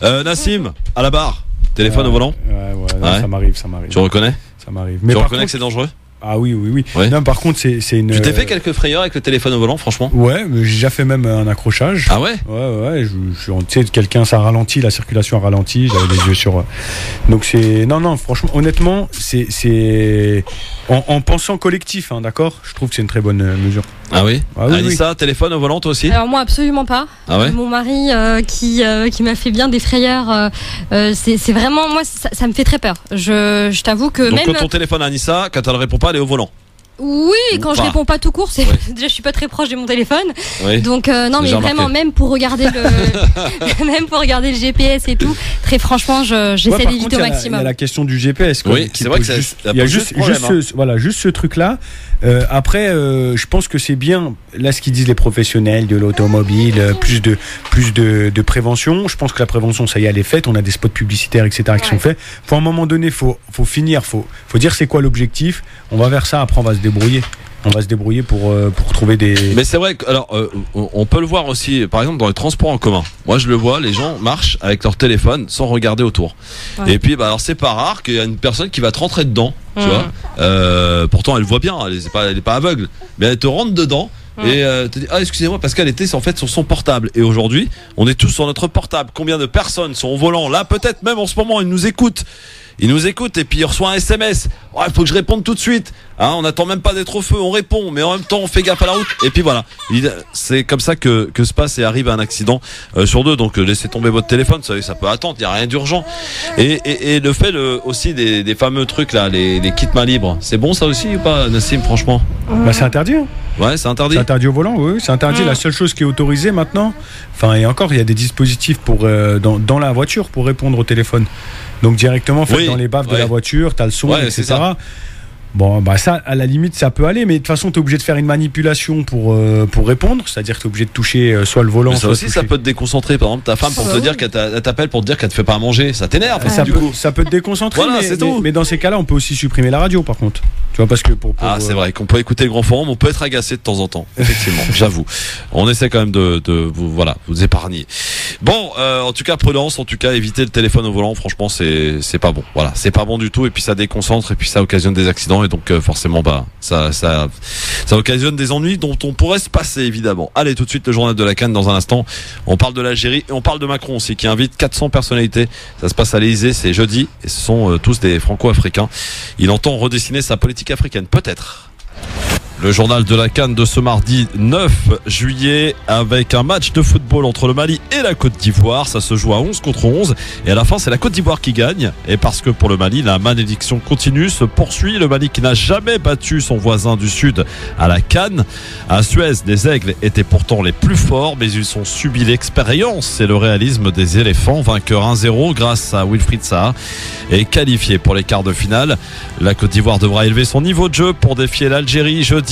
Nassim, à la barre, téléphone au volant. Ouais. Ça m'arrive. Tu reconnais? Ça m'arrive. Mais tu reconnais que c'est dangereux? Ah oui. Ouais. Non, par contre, c'est une. Tu t'es fait quelques frayeurs avec le téléphone au volant, franchement? Ouais, mais j'ai déjà fait même un accrochage. Ah ouais? Ouais. Tu sais, quelqu'un, ça ralentit, la circulation a ralenti, j'avais les yeux sur. Donc c'est. Non, franchement, honnêtement, c'est. En pensant collectif, hein, d'accord? Je trouve que c'est une très bonne mesure. Ah oui? Anissa, téléphone au volant, toi aussi? Alors moi, absolument pas. Ah ouais? Mon mari qui m'a fait bien des frayeurs, c'est vraiment, moi, ça me fait très peur. Je t'avoue que donc même. quand ton téléphone à Anissa, quand elle ne répond pas, elle est au volant? Oui, quand je réponds pas tout court, c'est déjà je suis pas très proche de mon téléphone. Oui. Donc non, mais vraiment même pour regarder le GPS et tout, très franchement, j'essaie d'éviter au maximum. Il y a la question du GPS quoi, oui, c'est vrai que il y a juste ce truc là. Après je pense que c'est bien là ce qu'ils disent les professionnels de l'automobile, plus de prévention. Je pense que la prévention ça y est, elle est faite, on a des spots publicitaires etc. qui sont faits. Faut à un moment donné faut finir, faut dire c'est quoi l'objectif, on va vers ça, après on va se débrouiller pour trouver des. Mais c'est vrai que alors on peut le voir aussi par exemple dans les transports en commun. Moi je le vois, les gens marchent avec leur téléphone sans regarder autour. Ouais. Et puis alors c'est pas rare qu'il y a une personne qui va te rentrer dedans, tu vois. Pourtant elle voit bien, elle est pas aveugle, mais elle te rentre dedans. Et te dit excusez-moi parce qu'elle était en fait sur son portable. Et aujourd'hui on est tous sur notre portable. Combien de personnes sont au volant là, peut-être même en ce moment ils nous écoutent et puis il reçoit un SMS. Il faut que je réponde tout de suite. On n'attend même pas d'être au feu, on répond, mais en même temps on fait gaffe à la route. Et puis voilà, c'est comme ça que se passe et arrive un accident sur 2. Donc laissez tomber votre téléphone, ça peut attendre, il n'y a rien d'urgent. Et le fait aussi des fameux trucs là, les kits main libre, c'est bon ça aussi ou pas, Nassim, franchement? C'est interdit. Ouais, c'est interdit. C'est interdit au volant, oui, c'est interdit. La seule chose qui est autorisée maintenant, et encore, il y a des dispositifs dans la voiture pour répondre au téléphone. Donc directement, dans les baffes de la voiture, t'as le son, etc. Bon, ça, à la limite, ça peut aller, mais de toute façon, t'es obligé de faire une manipulation pour répondre, c'est-à-dire que t'es obligé de toucher soit le volant, mais ça aussi, ça peut te déconcentrer. Par exemple, ta femme pour te dire qu'elle t'appelle pour te dire qu'elle te fait pas à manger, ça t'énerve. Ça peut te déconcentrer, mais dans ces cas-là, on peut aussi supprimer la radio, par contre. Tu vois, parce que c'est vrai qu'on peut écouter le grand forum, on peut être agacé de temps en temps. Effectivement, j'avoue. On essaie quand même de vous épargner. Bon, en tout cas, prudence, en tout cas, éviter le téléphone au volant, franchement, c'est pas bon. Voilà, c'est pas bon du tout, et puis ça déconcentre, et puis ça occasionne des accidents. Et donc forcément ça occasionne des ennuis dont on pourrait se passer évidemment. Allez, tout de suite le journal de la CAN dans un instant. On parle de l'Algérie et on parle de Macron aussi qui invite 400 personnalités. Ça se passe à l'Élysée, c'est jeudi et ce sont tous des franco-africains. Il entend redessiner sa politique africaine, peut-être. Le journal de la CAN de ce mardi 9 juillet avec un match de football entre le Mali et la Côte d'Ivoire. Ça se joue à 11 contre 11 et à la fin c'est la Côte d'Ivoire qui gagne. Et parce que pour le Mali, la malédiction continue, se poursuit. Le Mali qui n'a jamais battu son voisin du Sud à la CAN. À Suez, les Aigles étaient pourtant les plus forts, mais ils ont subi l'expérience et le réalisme des éléphants. Vainqueur 1-0 grâce à Wilfried Zaha et qualifié pour les quarts de finale. La Côte d'Ivoire devra élever son niveau de jeu pour défier l'Algérie jeudi.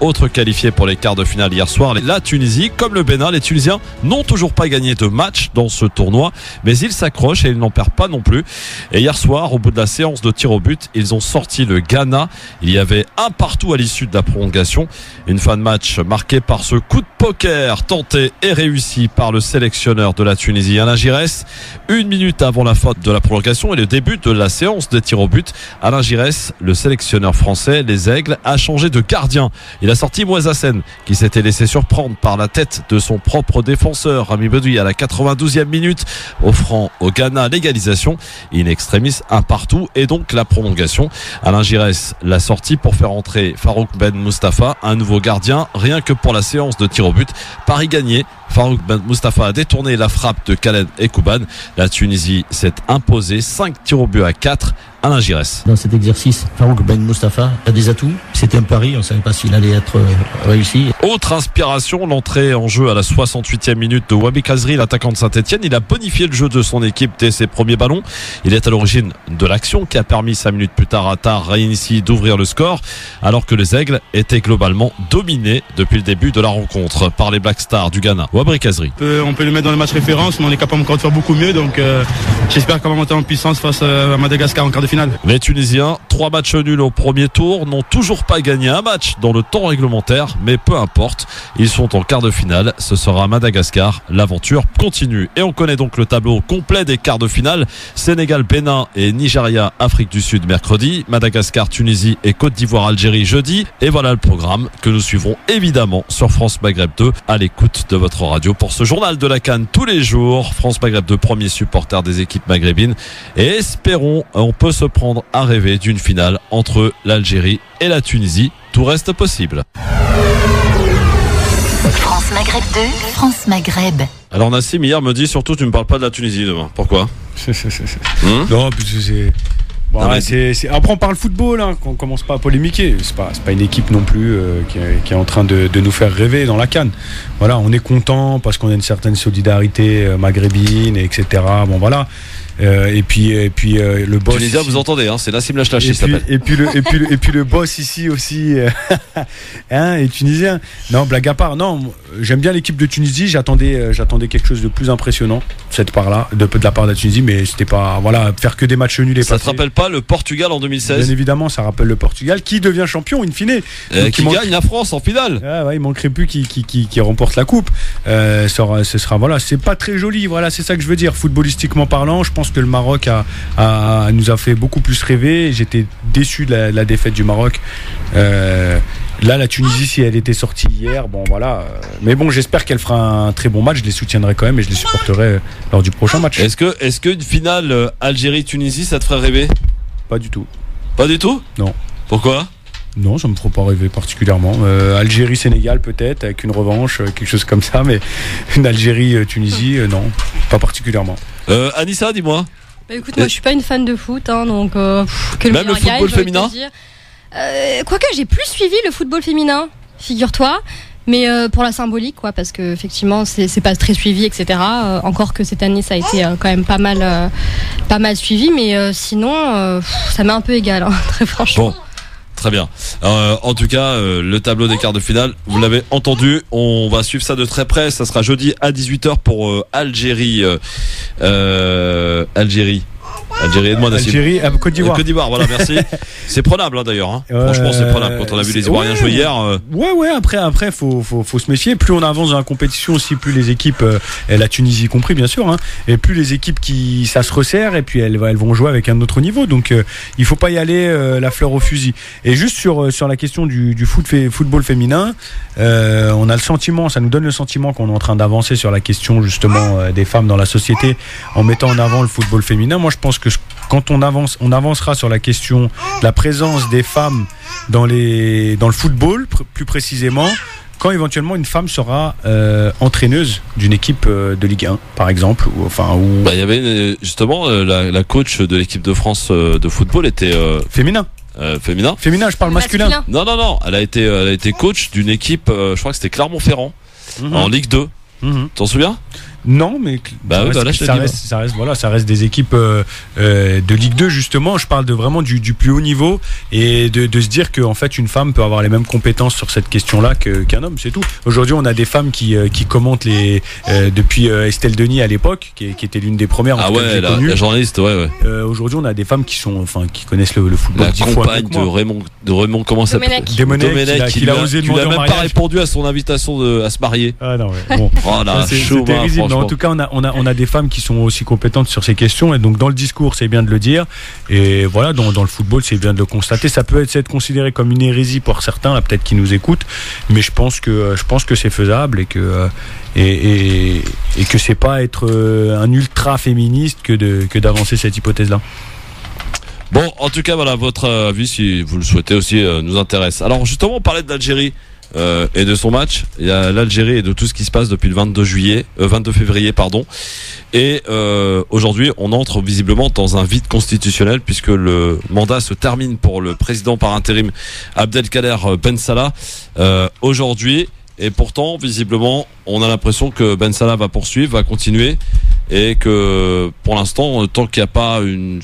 Autre qualifié pour les quarts de finale hier soir, la Tunisie. Comme le Bénin, les Tunisiens n'ont toujours pas gagné de match dans ce tournoi, mais ils s'accrochent et ils n'en perdent pas non plus. Et hier soir, au bout de la séance de tir au but, ils ont sorti le Ghana. Il y avait 1-1 à l'issue de la prolongation. Une fin de match marquée par ce coup de poker tenté et réussi par le sélectionneur de la Tunisie, Alain Giresse. 1 minute avant la fin de la prolongation et le début de la séance de tir au but, Alain Giresse, le sélectionneur français, les Aigles, a changé de gardien. Il a sorti Mouez Hassen qui s'était laissé surprendre par la tête de son propre défenseur Rami Bedoui à la 92e minute, offrant au Ghana l'égalisation. In extremis 1-1 et donc la prolongation. Alain Giresse l'a sorti pour faire entrer Farouk Ben Mustafa, un nouveau gardien, rien que pour la séance de tir au but. Paris gagné Farouk Ben Mustafa a détourné la frappe de Khaled Ekouban. La Tunisie s'est imposée 5 tirs au but à 4. Alain Giresse. Dans cet exercice, Farouk Ben Mustafa a des atouts. C'était un pari, on ne savait pas s'il allait être réussi. Autre inspiration, l'entrée en jeu à la 68e minute de Wabi Kazri, l'attaquant de Saint-Etienne. Il a bonifié le jeu de son équipe dès ses premiers ballons. Il est à l'origine de l'action qui a permis 5 minutes plus tard à Tar Raïnissi d'ouvrir le score, alors que les Aigles étaient globalement dominés depuis le début de la rencontre par les Black Stars du Ghana. Wabi Kazri. On peut le mettre dans le match référence, mais on est capable encore de faire beaucoup mieux. Donc j'espère qu'on va monter en puissance face à Madagascar en quart de finale. Les Tunisiens, 3 matchs nuls au premier tour, n'ont toujours pas gagné un match dans le temps réglementaire, mais peu importe, ils sont en quart de finale, ce sera Madagascar, l'aventure continue. Et on connaît donc le tableau complet des quarts de finale: Sénégal, Bénin et Nigeria, Afrique du Sud mercredi, Madagascar, Tunisie et Côte d'Ivoire, Algérie jeudi. Et voilà le programme que nous suivrons évidemment sur France Maghreb 2 à l'écoute de votre radio pour ce journal de la CAN tous les jours. France Maghreb 2, premier supporter des équipes maghrébines, et espérons, on peut se prendre à rêver d'une finale entre l'Algérie et la Tunisie. Tout reste possible. France Maghreb 2, France Maghreb. Alors Nassim hier me dit surtout tu ne parles pas de la Tunisie demain. Pourquoi? Non, parce que c'est... Bon, non, après on parle football, hein, qu'on commence pas à polémiquer. C'est pas une équipe non plus qui est en train de nous faire rêver dans la CAN. Voilà, on est content parce qu'on a une certaine solidarité maghrébine, etc. Bon voilà. Et puis le boss. Tunisien, vous entendez, hein, c'est Nassim Lachlachi, s'appelle. Et puis le boss ici aussi, est tunisien. Non, blague à part. Non, j'aime bien l'équipe de Tunisie. J'attendais quelque chose de plus impressionnant cette part-là, de la part de la Tunisie, mais c'était pas, voilà, faire que des matchs nuls. Ça te rappelle pas le Portugal en 2016? Bien évidemment, ça rappelle le Portugal qui devient champion in fine. Qui gagne la France en finale. Ah ouais, il manquerait plus qui remporte la coupe. Ce sera voilà, c'est pas très joli. Voilà, c'est ça que je veux dire. Footballistiquement parlant, je pense que le Maroc nous a fait beaucoup plus rêver. J'étais déçu de la défaite du Maroc. Là, la Tunisie, si elle était sortie hier, bon voilà. Mais bon, j'espère qu'elle fera un très bon match. Je les soutiendrai quand même et je les supporterai lors du prochain match. Est-ce que une finale Algérie-Tunisie, ça te ferait rêver? Pas du tout. Pas du tout? Non. Pourquoi? Non, ça me fera pas rêver particulièrement. Algérie-Sénégal peut-être, avec une revanche, quelque chose comme ça, mais une Algérie-Tunisie, non, pas particulièrement. Anissa, dis-moi. Bah écoute, moi je suis pas une fan de foot, hein, donc que même le football féminin. Quoique j'ai plus suivi le football féminin, figure-toi, mais pour la symbolique, quoi, parce que effectivement c'est pas très suivi, etc. Encore que cette année ça a été quand même pas mal suivi, mais sinon ça m'est un peu égal, hein, très franchement. Bon. Très bien. En tout cas, le tableau des quarts de finale, vous l'avez entendu, on va suivre ça de très près. Ça sera jeudi à 18h pour Algérie, aide-moi Nassim. Algérie, Côte d'Ivoire. Côte d'Ivoire, voilà, merci. C'est prenable, hein, d'ailleurs. Hein. Franchement, c'est prenable. Quand on a vu les Ivoiriens jouer hier. Ouais. Après, faut se méfier. Plus on avance dans la compétition aussi, plus les équipes, la Tunisie compris, bien sûr, hein, et plus les équipes ça se resserre et puis elles vont jouer avec un autre niveau. Donc, il faut pas y aller la fleur au fusil. Et juste sur la question du football féminin, on a le sentiment, ça nous donne le sentiment qu'on est en train d'avancer sur la question justement des femmes dans la société en mettant en avant le football féminin. Moi, je pense que quand on avancera sur la question de la présence des femmes dans le football, plus précisément, quand éventuellement une femme sera entraîneuse d'une équipe de Ligue 1, par exemple, il y avait justement la coach de l'équipe de France de football était féminin. Féminin, je parle masculin. Non, elle a été coach d'une équipe, je crois que c'était Clermont-Ferrand, en Ligue 2. T'en souviens? Non, mais ça reste des équipes de Ligue 2 justement. Je parle vraiment du plus haut niveau et de se dire qu'en fait une femme peut avoir les mêmes compétences sur cette question-là qu'un homme, c'est tout. Aujourd'hui, on a des femmes qui commentent depuis Estelle Denis à l'époque, qui était l'une des premières. Ah ouais, la journaliste, ouais. Aujourd'hui, on a des femmes qui connaissent le football. La compagne de Raymond, comment ça s'appelle? Domenech, qui a osé demander en mariage. Il a même pas répondu à son invitation à se marier. Ah non, ouais. Bon. C'était risible. En tout cas, on a des femmes qui sont aussi compétentes sur ces questions, et donc dans le discours, c'est bien de le dire, et voilà, dans le football, c'est bien de le constater. Ça peut être considéré comme une hérésie pour certains, là, peut-être qui nous écoutent, mais je pense que c'est faisable et que c'est pas être un ultra féministe que d'avancer cette hypothèse-là. Bon, en tout cas, voilà, votre avis, si vous le souhaitez aussi, nous intéresse. Alors justement, on parlait de l'Algérie. et de son match. Il y a l'Algérie et de tout ce qui se passe depuis le 22 février, pardon. Et aujourd'hui, on entre visiblement dans un vide constitutionnel puisque le mandat se termine pour le président par intérim Abdelkader Ben Salah aujourd'hui. Et pourtant, visiblement, on a l'impression que Ben Salah va poursuivre, va continuer, et que pour l'instant, tant qu'il n'y a pas une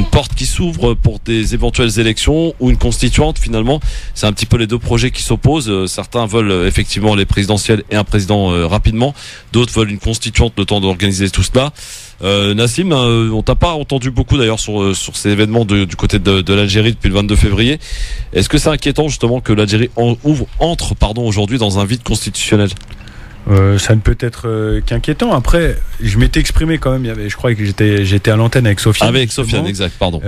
porte qui s'ouvre pour des éventuelles élections ou une constituante, finalement, c'est un petit peu les deux projets qui s'opposent. Certains veulent effectivement les présidentielles et un président rapidement, d'autres veulent une constituante le temps d'organiser tout cela. Nassim, on t'a pas entendu beaucoup d'ailleurs sur ces événements du côté de l'Algérie depuis le 22 février. Est-ce que c'est inquiétant justement que l'Algérie entre aujourd'hui dans un vide constitutionnel? Ça ne peut être qu'inquiétant. Après, je m'étais exprimé quand même. Je crois que j'étais à l'antenne avec Sofiane. Avec Sofiane, exact. Pardon.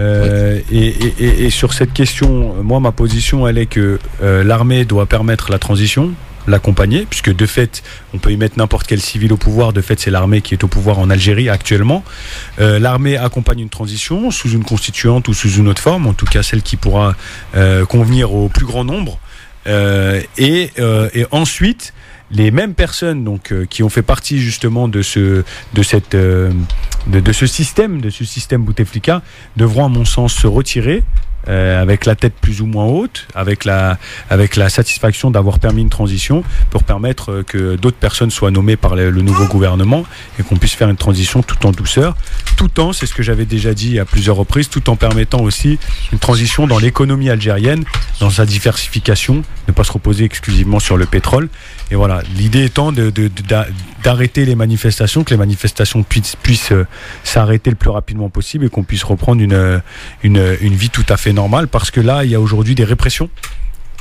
Et sur cette question, moi, ma position, elle est que l'armée doit permettre la transition, l'accompagner, puisque de fait, on peut y mettre n'importe quel civil au pouvoir. De fait, c'est l'armée qui est au pouvoir en Algérie actuellement. L'armée accompagne une transition sous une constituante ou sous une autre forme, en tout cas celle qui pourra convenir au plus grand nombre. Et ensuite, les mêmes personnes donc qui ont fait partie justement de ce système Bouteflika devront à mon sens se retirer avec la tête plus ou moins haute, avec la satisfaction d'avoir permis une transition pour permettre que d'autres personnes soient nommées par le nouveau gouvernement et qu'on puisse faire une transition tout en douceur, tout en, c'est ce que j'avais déjà dit à plusieurs reprises, tout en permettant aussi une transition dans l'économie algérienne, dans sa diversification, ne pas se reposer exclusivement sur le pétrole. Et voilà, l'idée étant d'arrêter les manifestations, que les manifestations puissent s'arrêter le plus rapidement possible et qu'on puisse reprendre une vie tout à fait normale, parce que là, il y a aujourd'hui des répressions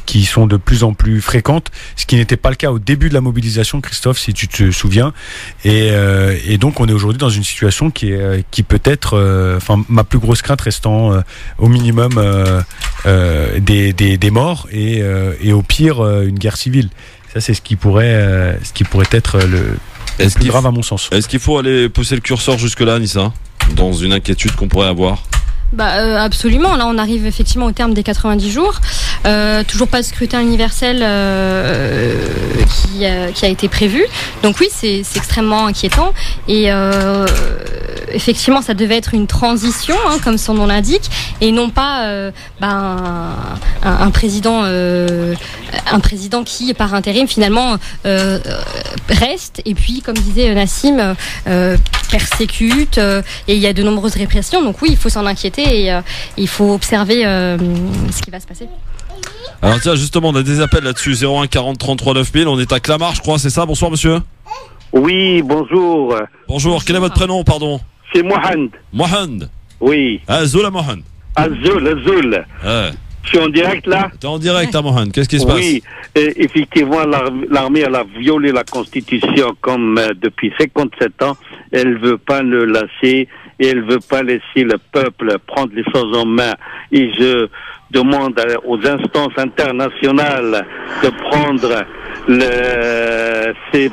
qui sont de plus en plus fréquentes, ce qui n'était pas le cas au début de la mobilisation, Christophe, si tu te souviens. Et donc, on est aujourd'hui dans une situation qui peut être, ma plus grosse crainte restant au minimum des morts et au pire une guerre civile. Ça, c'est ce qui pourrait être le plus grave à mon sens. Est-ce qu'il faut aller pousser le curseur jusque-là, Nissa, dans une inquiétude qu'on pourrait avoir? Absolument. Là, on arrive effectivement au terme des 90 jours. Toujours pas de scrutin universel qui a été prévu. Donc oui, c'est extrêmement inquiétant. Et effectivement, ça devait être une transition, comme son nom l'indique, et non pas un président qui, par intérim, finalement reste. Et puis, comme disait Nassim, persécute. Et il y a de nombreuses répressions. Donc oui, il faut s'en inquiéter. Et il faut observer ce qui va se passer. Alors tiens, justement, on a des appels là-dessus. 01 40 33 9000. On est à Clamart, je crois, c'est ça? Bonsoir, monsieur. Oui, bonjour. Bonjour, quel est votre prénom, pardon? C'est Mohand. Mohand. Oui. Azul à Mohand. Azul. Je suis en direct là? T'es en direct à Mohand, qu'est-ce qui se passe? Oui, effectivement, l'armée elle a violé la Constitution comme depuis 57 ans. Elle veut pas le lasser et elle veut pas laisser le peuple prendre les choses en main. Et je demande aux instances internationales de prendre ces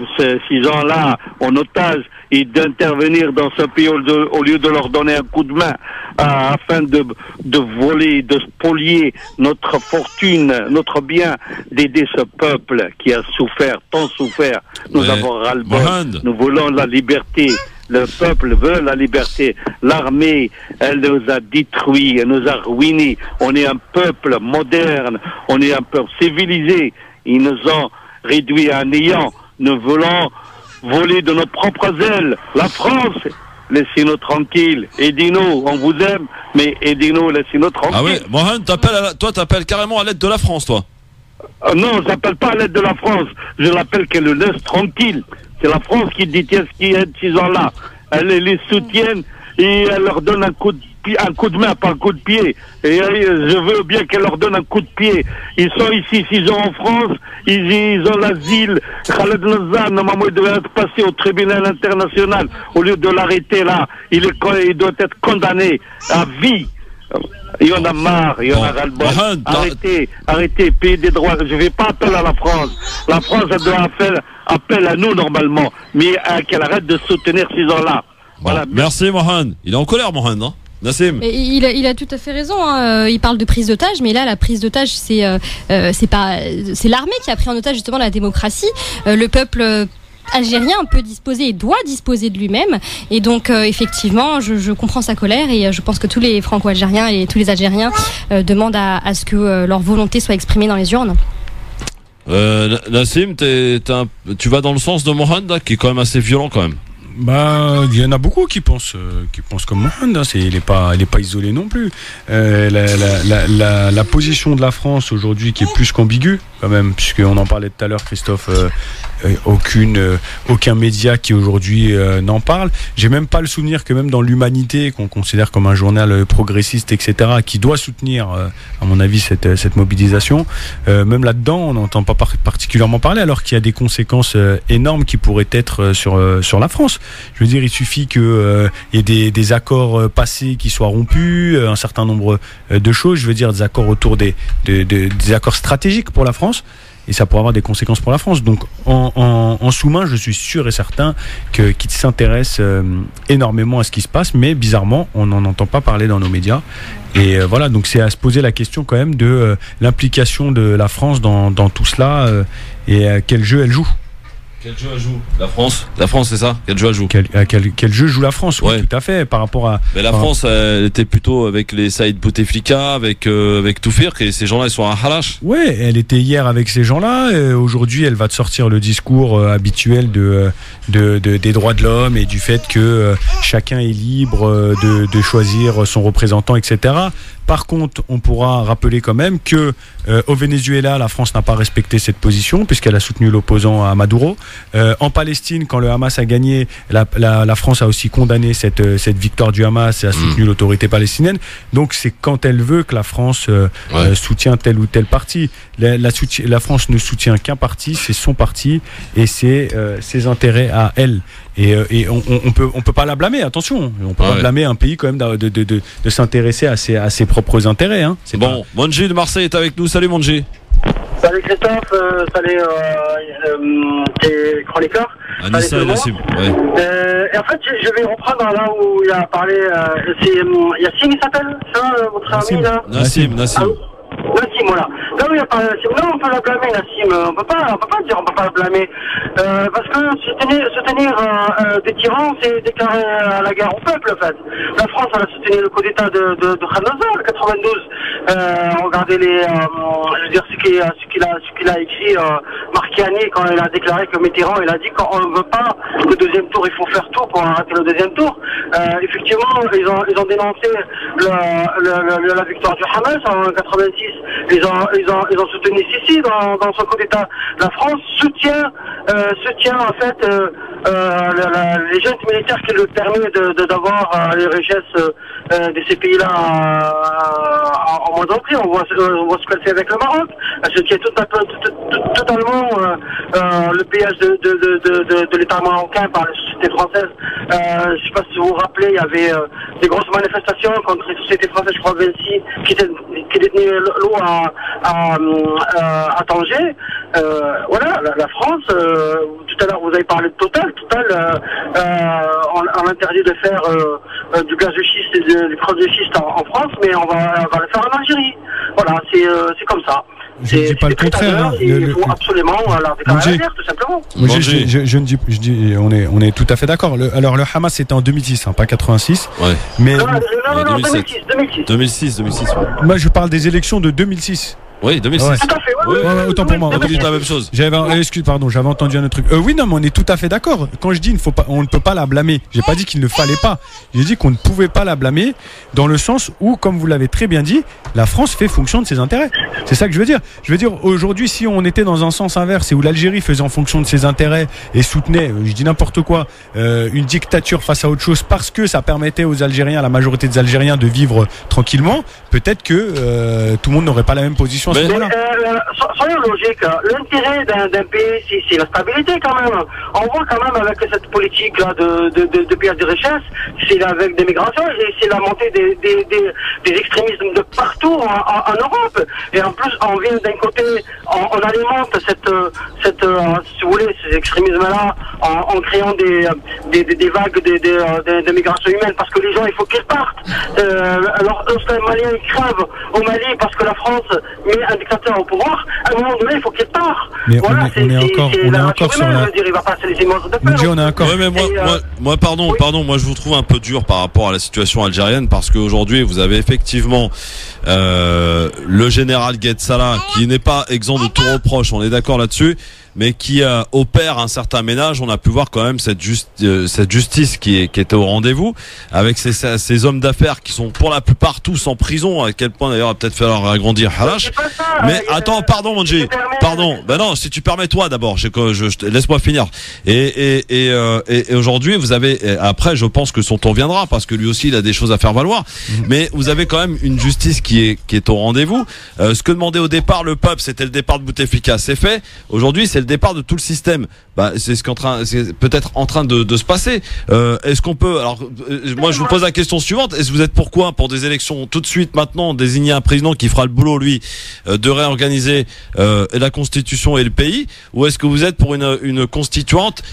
gens-là en otage et d'intervenir dans ce pays au lieu de leur donner un coup de main afin de voler, de spolier notre fortune, notre bien, d'aider ce peuple qui a souffert, tant souffert. Nous avons ras-le-bol. Nous voulons la liberté. Le peuple veut la liberté. L'armée, elle nous a détruits, elle nous a ruinés. On est un peuple moderne, on est un peuple civilisé. Ils nous ont réduits à néant. Nous voulons voler de nos propres ailes. La France, laissez-nous tranquilles. Aidez-nous, on vous aime, mais aidez-nous, laissez-nous tranquilles. Ah oui, Mohamed, toi t'appelles carrément à l'aide de la France, toi. Non, j'appelle pas à l'aide de la France. Je l'appelle qu'elle le laisse tranquille. C'est la France qui détient ce qui aide ces gens-là. Elle les soutient et elle leur donne un coup de main, pas un coup de pied. Et je veux bien qu'elle leur donne un coup de pied. Ils sont ici 6 ans en France, ils ont l'asile. Khaled Nazan, normalement, il devait être passé au tribunal international. Au lieu de l'arrêter là, il doit être condamné à vie. Il y en a marre, il y en a ras-le-bol. Arrêtez, payer des droits. Je ne vais pas appeler à la France. La France, elle doit faire appel à nous normalement, mais qu'elle arrête de soutenir ces gens-là. Voilà. Merci Mohan. Il est en colère, Mohan, non? Nassim. Il a tout à fait raison. Hein. Il parle de prise d'otage, mais là, la prise d'otage, c'est l'armée qui a pris en otage justement la démocratie. Le peuple algérien peut disposer et doit disposer de lui-même. Et donc, effectivement, je comprends sa colère et je pense que tous les Franco-Algériens et tous les Algériens demandent à ce que leur volonté soit exprimée dans les urnes. Nassim, tu vas dans le sens de Mohand, qui est quand même assez violent quand même. Bah, il y en a beaucoup qui pensent comme Mohand. Hein. Il est pas isolé non plus. La position de la France aujourd'hui qui est plus qu'ambiguë quand même, puisqu'on en parlait tout à l'heure, Christophe. Aucun média qui aujourd'hui n'en parle. J'ai même pas le souvenir que même dans l'Humanité, qu'on considère comme un journal progressiste, etc., qui doit soutenir, à mon avis, cette mobilisation, même là-dedans, on n'entend pas particulièrement parler, alors qu'il y a des conséquences énormes qui pourraient être sur la France. Je veux dire, il suffit qu'il y ait des accords passés qui soient rompus, un certain nombre de choses, je veux dire, des accords autour des accords stratégiques pour la France. Et ça pourrait avoir des conséquences pour la France. Donc en sous-main, je suis sûr et certain qu'ils s'intéressent énormément à ce qui se passe, mais bizarrement, on n'en entend pas parler dans nos médias. Et voilà, donc c'est à se poser la question quand même de l'implication de la France dans tout cela et quel jeu elle joue. Quel jeu elle joue ? La France, c'est ça ? Quel jeu elle joue ? Quel jeu joue la France ? Oui, tout à fait, par rapport à... Mais la France, elle était plutôt avec les Saïd Bouteflika, avec Toufir, et ces gens-là, ils sont à Halash. Oui, elle était hier avec ces gens-là. Aujourd'hui, elle va te sortir le discours habituel des droits de l'homme et du fait que chacun est libre de choisir son représentant, etc. Par contre, on pourra rappeler quand même que au Venezuela, la France n'a pas respecté cette position puisqu'elle a soutenu l'opposant à Maduro. En Palestine, quand le Hamas a gagné, la France a aussi condamné cette victoire du Hamas et a soutenu l'autorité palestinienne. Donc c'est quand elle veut que la France soutient tel ou tel parti. La France ne soutient qu'un parti, c'est son parti et c'est ses intérêts à elle. Et on peut pas la blâmer, attention. On peut pas blâmer un pays quand même de s'intéresser à ses propres intérêts. Hein. C'est bon, Monji de Marseille est avec nous. Salut Monji. Salut Christophe, salut tes chroniqueurs. Anissa et Nassim. Et en fait, je vais reprendre là où il a parlé. C'est Yacine, il s'appelle ça, votre ami là. Nassim. Nassim, voilà. Là où il a parlé Nassim, non, on peut la blâmer, Nassim. On peut pas dire, on peut pas la blâmer. Parce que soutenir des tyrans, c'est déclarer la guerre au peuple, en fait. La France, elle a soutenu le coup d'état de Khanazar, le 92. Regardez je veux dire, ce qu'il a écrit, Marchiani, quand il a déclaré que Mitterrand, il a dit qu'on ne veut pas le deuxième tour, il faut faire tout pour arrêter le deuxième tour. Effectivement, ils ont dénoncé la victoire du Hamas en 86. Ils ont soutenu Sisi dans son coup d'état. La France soutient en fait les jeunes militaires qui lui permettent d'avoir les richesses de ces pays-là en mode entrée. On voit ce qu'elle fait avec le Maroc. Elle soutient totalement le pillage de l'État marocain par la société française. Je ne sais pas si vous vous rappelez, il y avait des grosses manifestations contre les sociétés françaises, je crois Vinci, qui détenaient l'eau à Tanger. Voilà, la France, tout à l'heure vous avez parlé de Total. On interdit de faire du gaz de schiste et du creux de schiste en France, mais on va le faire en Algérie. Voilà, c'est comme ça. Je ne dis pas le contraire. Il faut absolument la déclarer la guerre, tout simplement. Je dis, on est tout à fait d'accord. Alors le Hamas c'était en 2006, pas 86. Ouais. Mais non, 2006. Moi je parle des élections de 2006. Oui, 2006. Ouais. Tout à fait, autant pour moi. On dit la même chose. J'avais entendu un autre truc. Oui, non, mais on est tout à fait d'accord. Quand je dis on ne peut pas la blâmer, j'ai pas dit qu'il ne fallait pas. J'ai dit qu'on ne pouvait pas la blâmer dans le sens où, comme vous l'avez très bien dit, la France fait fonction de ses intérêts. C'est ça que je veux dire. Je veux dire, aujourd'hui, si on était dans un sens inverse et où l'Algérie faisait en fonction de ses intérêts et soutenait, je dis n'importe quoi, une dictature face à autre chose parce que ça permettait aux Algériens, à la majorité des Algériens, de vivre tranquillement, peut-être que tout le monde n'aurait pas la même position en ce moment-là. Soyons logiques. L'intérêt d'un pays, c'est la stabilité quand même. On voit quand même avec cette politique-là de perte de richesse, c'est avec des migrations, c'est la montée des extrémismes de partout en Europe. Et en plus, on vient d'un côté, on alimente si vous voulez, ces extrémismes-là en créant des vagues de migration humaine, parce que les gens, il faut qu'ils partent. Alors, lorsqu'un Malien crève au Mali parce que la France met un dictateur au pouvoir, à un moment donné, il faut qu'il parte. Mais voilà, on est encore sur la... on est encore... Ouais, mais moi, pardon, moi je vous trouve un peu dur par rapport à la situation algérienne, parce qu'aujourd'hui, vous avez effectivement le général Gued Salah, qui n'est pas exempt de tout reproche, on est d'accord là-dessus, mais qui opère un certain ménage. On a pu voir quand même cette justice qui était au rendez-vous, avec ces hommes d'affaires qui sont pour la plupart tous en prison, à quel point d'ailleurs il va peut-être falloir agrandir Halash. Mais attends, pardon Monji, pardon. Ben non, si tu permets toi d'abord, laisse-moi finir. Et aujourd'hui vous avez, après je pense que son tour viendra, parce que lui aussi il a des choses à faire valoir, mais vous avez quand même une justice qui est au rendez-vous. Ce que demandait au départ le peuple, c'était le départ de Bouteflika, c'est fait. Aujourd'hui c'est le départ de tout le système. C'est c'est peut-être en train de se passer. Est-ce qu'on peut, alors moi je vous pose la question suivante, est-ce que vous êtes pour des élections tout de suite maintenant, désigner un président qui fera le boulot lui de réorganiser la constitution et le pays, ou est-ce que vous êtes pour une constituante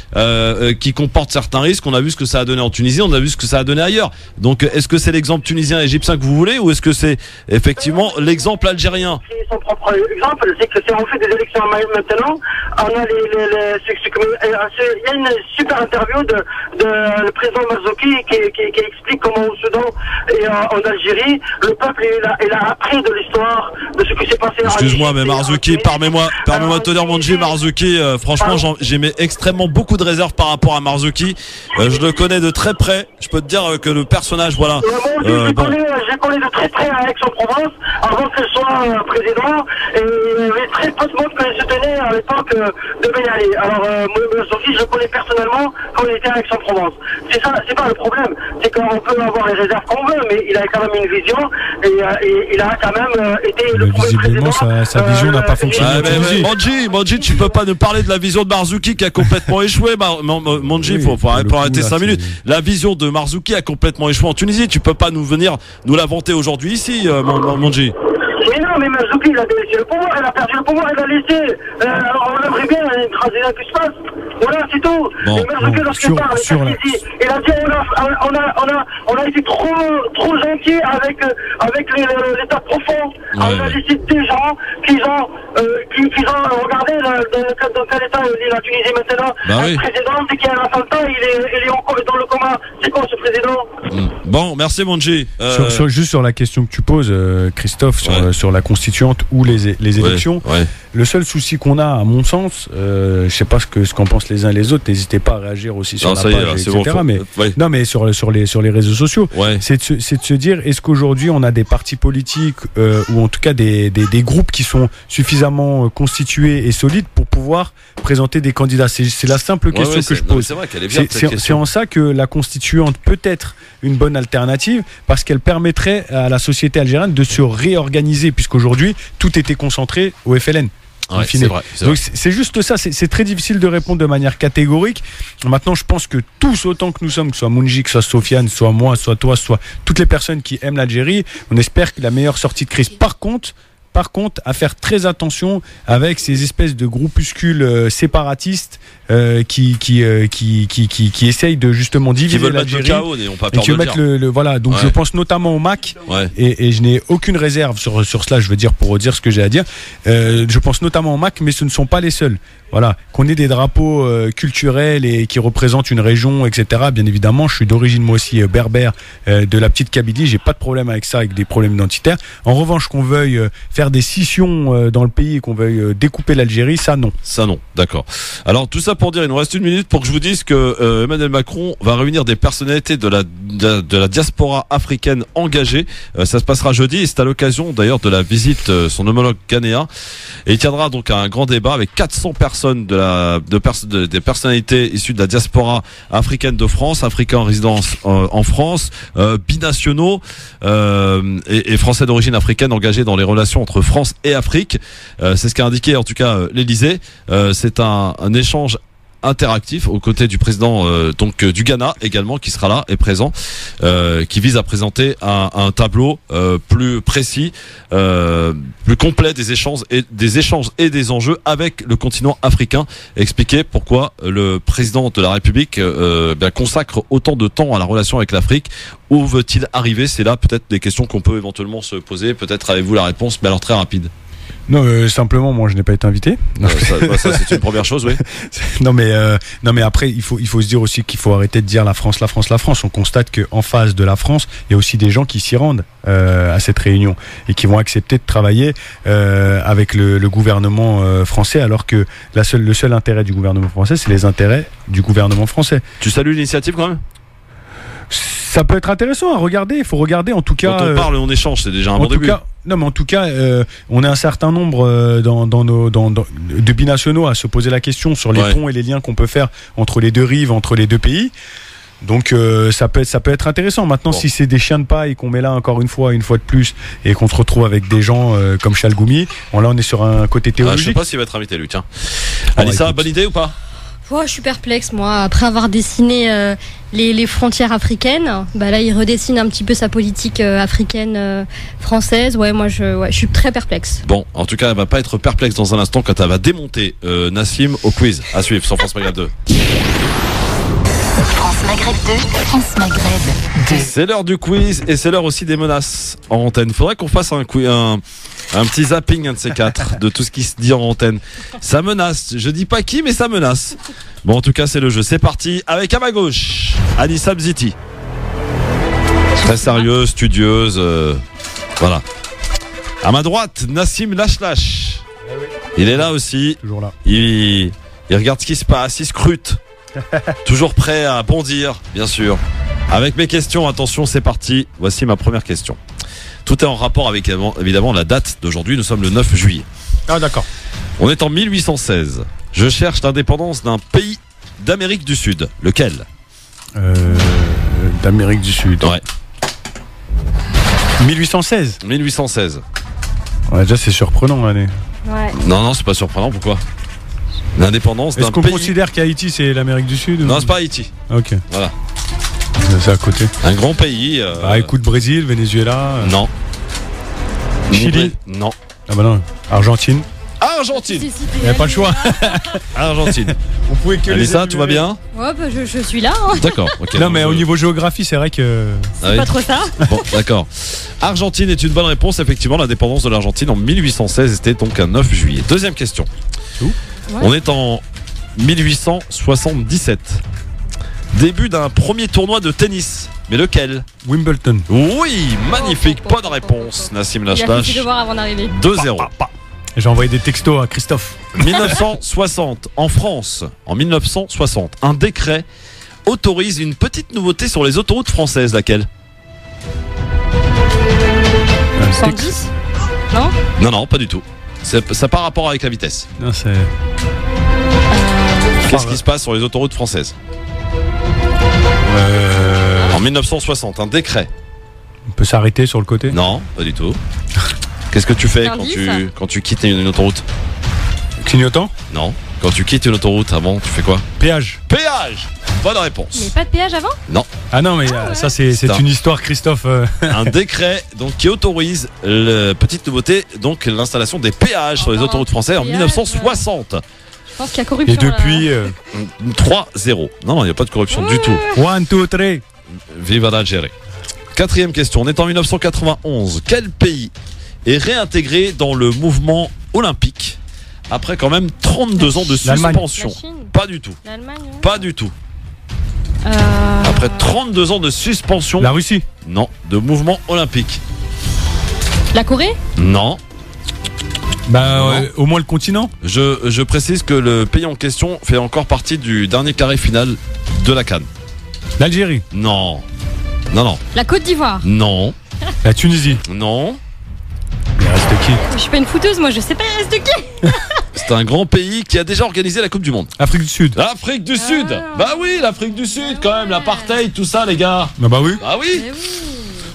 qui comporte certains risques? On a vu ce que ça a donné en Tunisie, on a vu ce que ça a donné ailleurs. Donc est-ce que c'est l'exemple tunisien, égyptien que vous voulez, ou est-ce que c'est effectivement l'exemple algérien? Son propre exemple, c'est que si on fait des élections maintenant, on a il y a une super interview de le président Marzouki qui explique comment au Soudan et en Algérie, le peuple il a appris de l'histoire de ce qui s'est passé. Excuse-moi, mais Marzouki, permets-moi de te dire, Monji, Marzouki, franchement, j'ai extrêmement beaucoup de réserves par rapport à Marzouki. Je le connais de très près. Je peux te dire que le personnage, voilà. Je connais de très près à Aix-en-Provence avant qu'il soit président, et il y avait très peu de monde que je tenais à l'époque de Ben Ali. Alors, Marzouki, je le connais personnellement quand il était à Aix-en-Provence. C'est ça, c'est pas le problème. C'est qu'on peut avoir les réserves qu'on veut, mais il a quand même une vision, et il a quand même été le premier président. Sa vision n'a pas fonctionné. Monji, tu peux pas nous parler de la vision de Marzouki qui a complètement échoué. Monji, il faut arrêter 5 minutes. La vision de Marzouki a complètement échoué en Tunisie. Tu peux pas nous l'inventer aujourd'hui ici, Monji. Mais non, mais Marzouki, il a laissé le pouvoir, il a perdu le pouvoir, il a laissé. On aimerait bien une transition qui se passe. Voilà, c'est tout. Et Marzouki, lorsqu'il parle, il a dit on a été trop gentils avec l'état profond. On a laissé des gens qui ont regardé dans quel état est la Tunisie maintenant. Un président, dès qu'il y a un attentat, il est encore dans le coma. C'est quoi ce président? Bon, merci Monji. Juste sur la question que tu poses, Christophe, sur la constituante ou les élections, le seul souci qu'on a, à mon sens, je sais pas ce qu'en pensent les uns et les autres, n'hésitez pas à réagir aussi sur la page, etc. Non, mais sur les réseaux sociaux, c'est de se dire, est-ce qu'aujourd'hui on a des partis politiques ou en tout cas des groupes qui sont suffisamment constitués et solides pour pouvoir présenter des candidats? C'est la simple question que je pose. C'est vrai qu'elle est bien. C'est en ça que la constituante peut être une bonne alternative, parce qu'elle permettrait à la société algérienne de se réorganiser, puisqu'aujourd'hui tout était concentré au FLN. C'est vrai. Donc c'est juste ça, c'est très difficile de répondre de manière catégorique. Maintenant, je pense que tous, autant que nous sommes, que ce soit Mounji, que ce soit Sofiane, soit moi, soit toi, soit toutes les personnes qui aiment l'Algérie, on espère que la meilleure sortie de crise. Par contre, à faire très attention avec ces espèces de groupuscules séparatistes qui essayent de justement diviser l'Algérie et qui veulent mettre voilà. Donc je pense notamment au MAC, et je n'ai aucune réserve sur cela. Je veux dire, pour dire ce que j'ai à dire, je pense notamment au MAC, mais ce ne sont pas les seuls. Voilà, qu'on ait des drapeaux culturels et qui représentent une région, etc. Bien évidemment, je suis d'origine moi aussi berbère, de la petite Kabylie, j'ai pas de problème avec ça, avec des problèmes identitaires. En revanche, qu'on veuille faire des scissions dans le pays et qu'on veuille découper l'Algérie, ça non. Ça non, d'accord. Alors tout ça pour dire, il nous reste une minute pour que je vous dise que Emmanuel Macron va réunir des personnalités de la diaspora africaine engagée. Ça se passera jeudi, et c'est à l'occasion d'ailleurs de la visite son homologue ghanéen. Et il tiendra donc un grand débat avec 400 personnes des personnalités issues de la diaspora africaine de France, africains en résidence en France, binationaux et français d'origine africaine engagés dans les relations entre entre France et Afrique. C'est ce qu'a indiqué en tout cas l'Elysée. C'est un échange interactif aux côtés du président du Ghana également qui sera là et présent, qui vise à présenter un tableau plus précis, plus complet des échanges et des enjeux avec le continent africain. Expliquer pourquoi le président de la République consacre autant de temps à la relation avec l'Afrique. Où veut-il arriver? C'est là peut-être des questions qu'on peut éventuellement se poser. Peut-être avez-vous la réponse, mais alors très rapide. Non, simplement, moi, je n'ai pas été invité. Ça, c'est une première chose, oui. Non, mais après, il faut se dire aussi qu'il faut arrêter de dire la France. On constate qu'en face de la France, il y a aussi des gens qui s'y rendent à cette réunion et qui vont accepter de travailler avec le gouvernement français, alors que le seul intérêt du gouvernement français, c'est les intérêts du gouvernement français. Tu salues l'initiative quand même? Ça peut être intéressant à regarder. Il faut regarder en tout cas. Quand on parle et on échange, c'est déjà un bon début. Non, mais en tout cas, on est un certain nombre de binationaux à se poser la question sur les ponts et les liens qu'on peut faire entre les deux rives, entre les deux pays. Donc ça peut être intéressant. Maintenant, si c'est des chiens de paille qu'on met là encore une fois de plus, et qu'on se retrouve avec des gens comme Chalgoumi, là on est sur un côté théologique. Je sais pas s'il va être invité, lui. Tiens, Alissa, bonne idée ou pas? Je suis perplexe, moi. Après avoir dessiné les frontières africaines, là, il redessine un petit peu sa politique africaine française. Moi, je suis très perplexe. Bon, en tout cas, elle va pas être perplexe dans un instant quand elle va démonter Nassim au quiz. À suivre sur France Maghreb 2. France Maghreb 2, France Maghreb 2. C'est l'heure du quiz et c'est l'heure aussi des menaces en antenne. Faudrait qu'on fasse un petit zapping, un de ces quatre, de tout ce qui se dit en antenne. Ça menace. Je dis pas qui, mais ça menace. Bon, en tout cas, c'est le jeu. C'est parti avec à ma gauche, Anissa Bziti. Très sérieuse, studieuse. Voilà. À ma droite, Nassim Lachlache. Il est là aussi. Toujours là. Il regarde ce qui se passe, il scrute. Toujours prêt à bondir, bien sûr. Avec mes questions, attention, c'est parti. Voici ma première question. Tout est en rapport avec évidemment la date d'aujourd'hui. Nous sommes le 9 juillet. Ah, d'accord. On est en 1816. Je cherche l'indépendance d'un pays d'Amérique du Sud. Lequel? D'Amérique du Sud. Ouais. 1816. 1816. Ouais, déjà, c'est surprenant, l'année. Ouais. Non, c'est pas surprenant. Pourquoi? L'indépendance d'un pays. Est-ce qu'on considère qu'Haïti, c'est l'Amérique du Sud? Non, c'est pas Haïti. Ok. Voilà. C'est à côté. Un grand pays. Écoute, Brésil, Venezuela. Non. Chili. Non. Ah bah non. Argentine. Argentine. Il n'y a pas le choix. Argentine. On pouvait que Alissa, tout va bien? Ouais, je suis là. D'accord. Ok. Non, mais au niveau géographie, c'est vrai que. C'est pas trop ça. Bon, d'accord. Argentine est une bonne réponse. Effectivement, l'indépendance de l'Argentine en 1816 était donc un 9 juillet. Deuxième question. On est en 1877. Début d'un premier tournoi de tennis. Mais lequel? Wimbledon. Oui, magnifique. Bonne réponse, Nassim Lachlache. 2-0. J'ai envoyé des textos à Christophe. 1960, en France, en 1960, un décret autorise une petite nouveauté sur les autoroutes françaises. Laquelle? 110? Non? Non, pas du tout. Ça n'a pas rapport avec la vitesse. Non, c'est. Qu'est-ce qui se passe sur les autoroutes françaises? En 1960, un décret. On peut s'arrêter sur le côté? Non, pas du tout. Qu'est-ce que tu fais quand tu quittes une autoroute? Clignotant? Non. Quand tu quittes une autoroute avant, tu fais quoi? Péage. Péage. Bonne réponse. Mais pas de péage avant? Non. Ah non, mais ça c'est une histoire, Christophe. Un décret donc qui autorise petite nouveauté, donc l'installation des péages sur les autoroutes françaises en 1960. Je pense qu'il y a corruption. Et depuis 3-0. Non, il n'y a pas de corruption du tout. 1, 2, 3. Viva l'Algérie. Quatrième question. On est en 1991. Quel pays est réintégré dans le mouvement olympique après quand même 32 ans de suspension? Pas du tout. Pas du tout. Après 32 ans de suspension. La Russie? Non, de mouvement olympique. La Corée? Non. Au moins le continent. Je précise que le pays en question fait encore partie du dernier carré final de la CAN. L'Algérie? Non. La Côte d'Ivoire? Non. La Tunisie? Non. Il reste qui? Je suis pas une fouteuse, moi, je sais pas, il reste qui? C'est un grand pays qui a déjà organisé la Coupe du Monde. Afrique du Sud. L'Afrique du Sud. Bah oui, l'Afrique du Sud quand même, l'apartheid, tout ça les gars. Bah oui. Bah oui.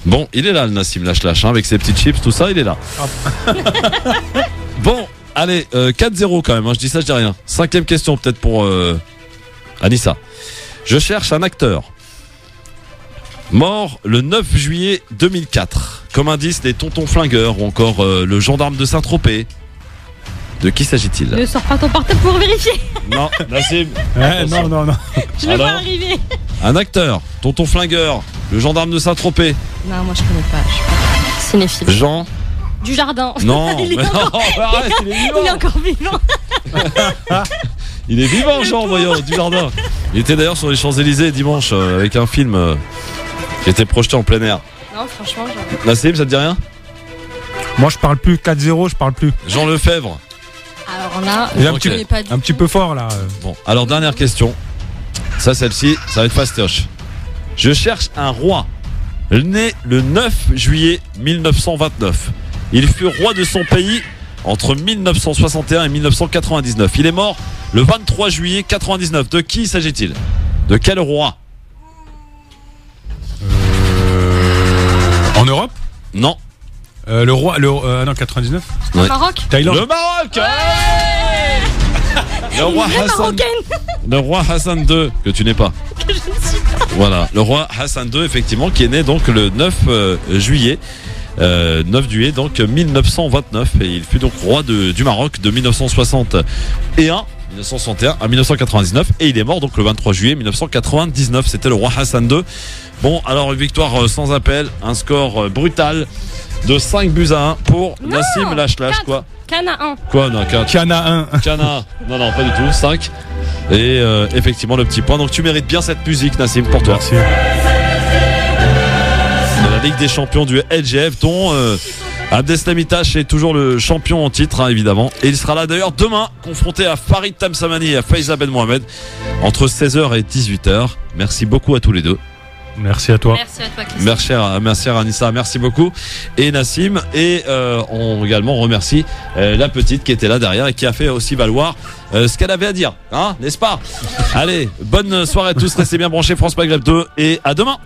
Bon, il est là le Nassim Lach-Lach, avec ses petites chips, tout ça, il est là. Bon, allez, 4-0 quand même, je dis ça, je dis rien. 5e question peut-être pour Anissa. Je cherche un acteur mort le 9 juillet 2004. Comme indice, les Tontons Flingueurs ou encore le gendarme de Saint-Tropez. De qui s'agit-il? Ne sors pas ton portable pour vérifier. Non, Nassim. Non. Je le vois arriver. Un acteur, Tonton Flingueur, le gendarme de Saint-Tropez. Non, moi je connais pas. Je suis pas cinéphile. Jean Dujardin. Non, il est mais encore... non, arrête, il est vivant. Il est encore vivant. Il est vivant, Jean, voyons, Dujardin. Il était d'ailleurs sur les Champs-Élysées dimanche avec un film qui était projeté en plein air. Non, franchement, Nassim, ça te dit rien? Moi, je parle plus. 4-0, je parle plus. Jean Lefebvre. Alors là, Il est un petit peu fort là. Bon, alors dernière question. Ça, celle-ci, ça va être fastoche. Je cherche un roi né le 9 juillet 1929. Il fut roi de son pays entre 1961 et 1999. Il est mort le 23 juillet 99. De qui s'agit-il? De quel roi? En Europe? Non. Le roi, non, 99. Le Maroc. Thaïlande. Le Maroc. Le roi Hassan II, que tu n'es pas. Que je ne suis pas. Voilà, le roi Hassan II, effectivement, qui est né donc le 9 juillet. 9 juillet, donc 1929. Et il fut donc roi du Maroc de 1961 à 1999. Et il est mort donc le 23 juillet 1999. C'était le roi Hassan II. Bon, alors une victoire sans appel, un score brutal de 5-1 pour Nassim Lach-Lach, quoi. Cana 1. Quoi, non, Cana 1. Cana, non, pas du tout, 5. Et effectivement, le petit point. Donc tu mérites bien cette musique, Nassim, pour toi. Merci. De la Ligue des Champions du LGF, dont Abdeslam Itache est toujours le champion en titre, hein, évidemment. Et il sera là d'ailleurs demain, confronté à Farid Tamsamani et à Faiza Ben Mohamed, entre 16h et 18h. Merci beaucoup à tous les deux. Merci à toi. Merci à toi, Christophe. Merci à Anissa, merci beaucoup. Et Nassim, et on également remercie la petite qui était là derrière et qui a fait aussi valoir ce qu'elle avait à dire, hein, n'est-ce pas? Allez, bonne soirée à tous, restez bien branchés, France Maghreb 2 et à demain.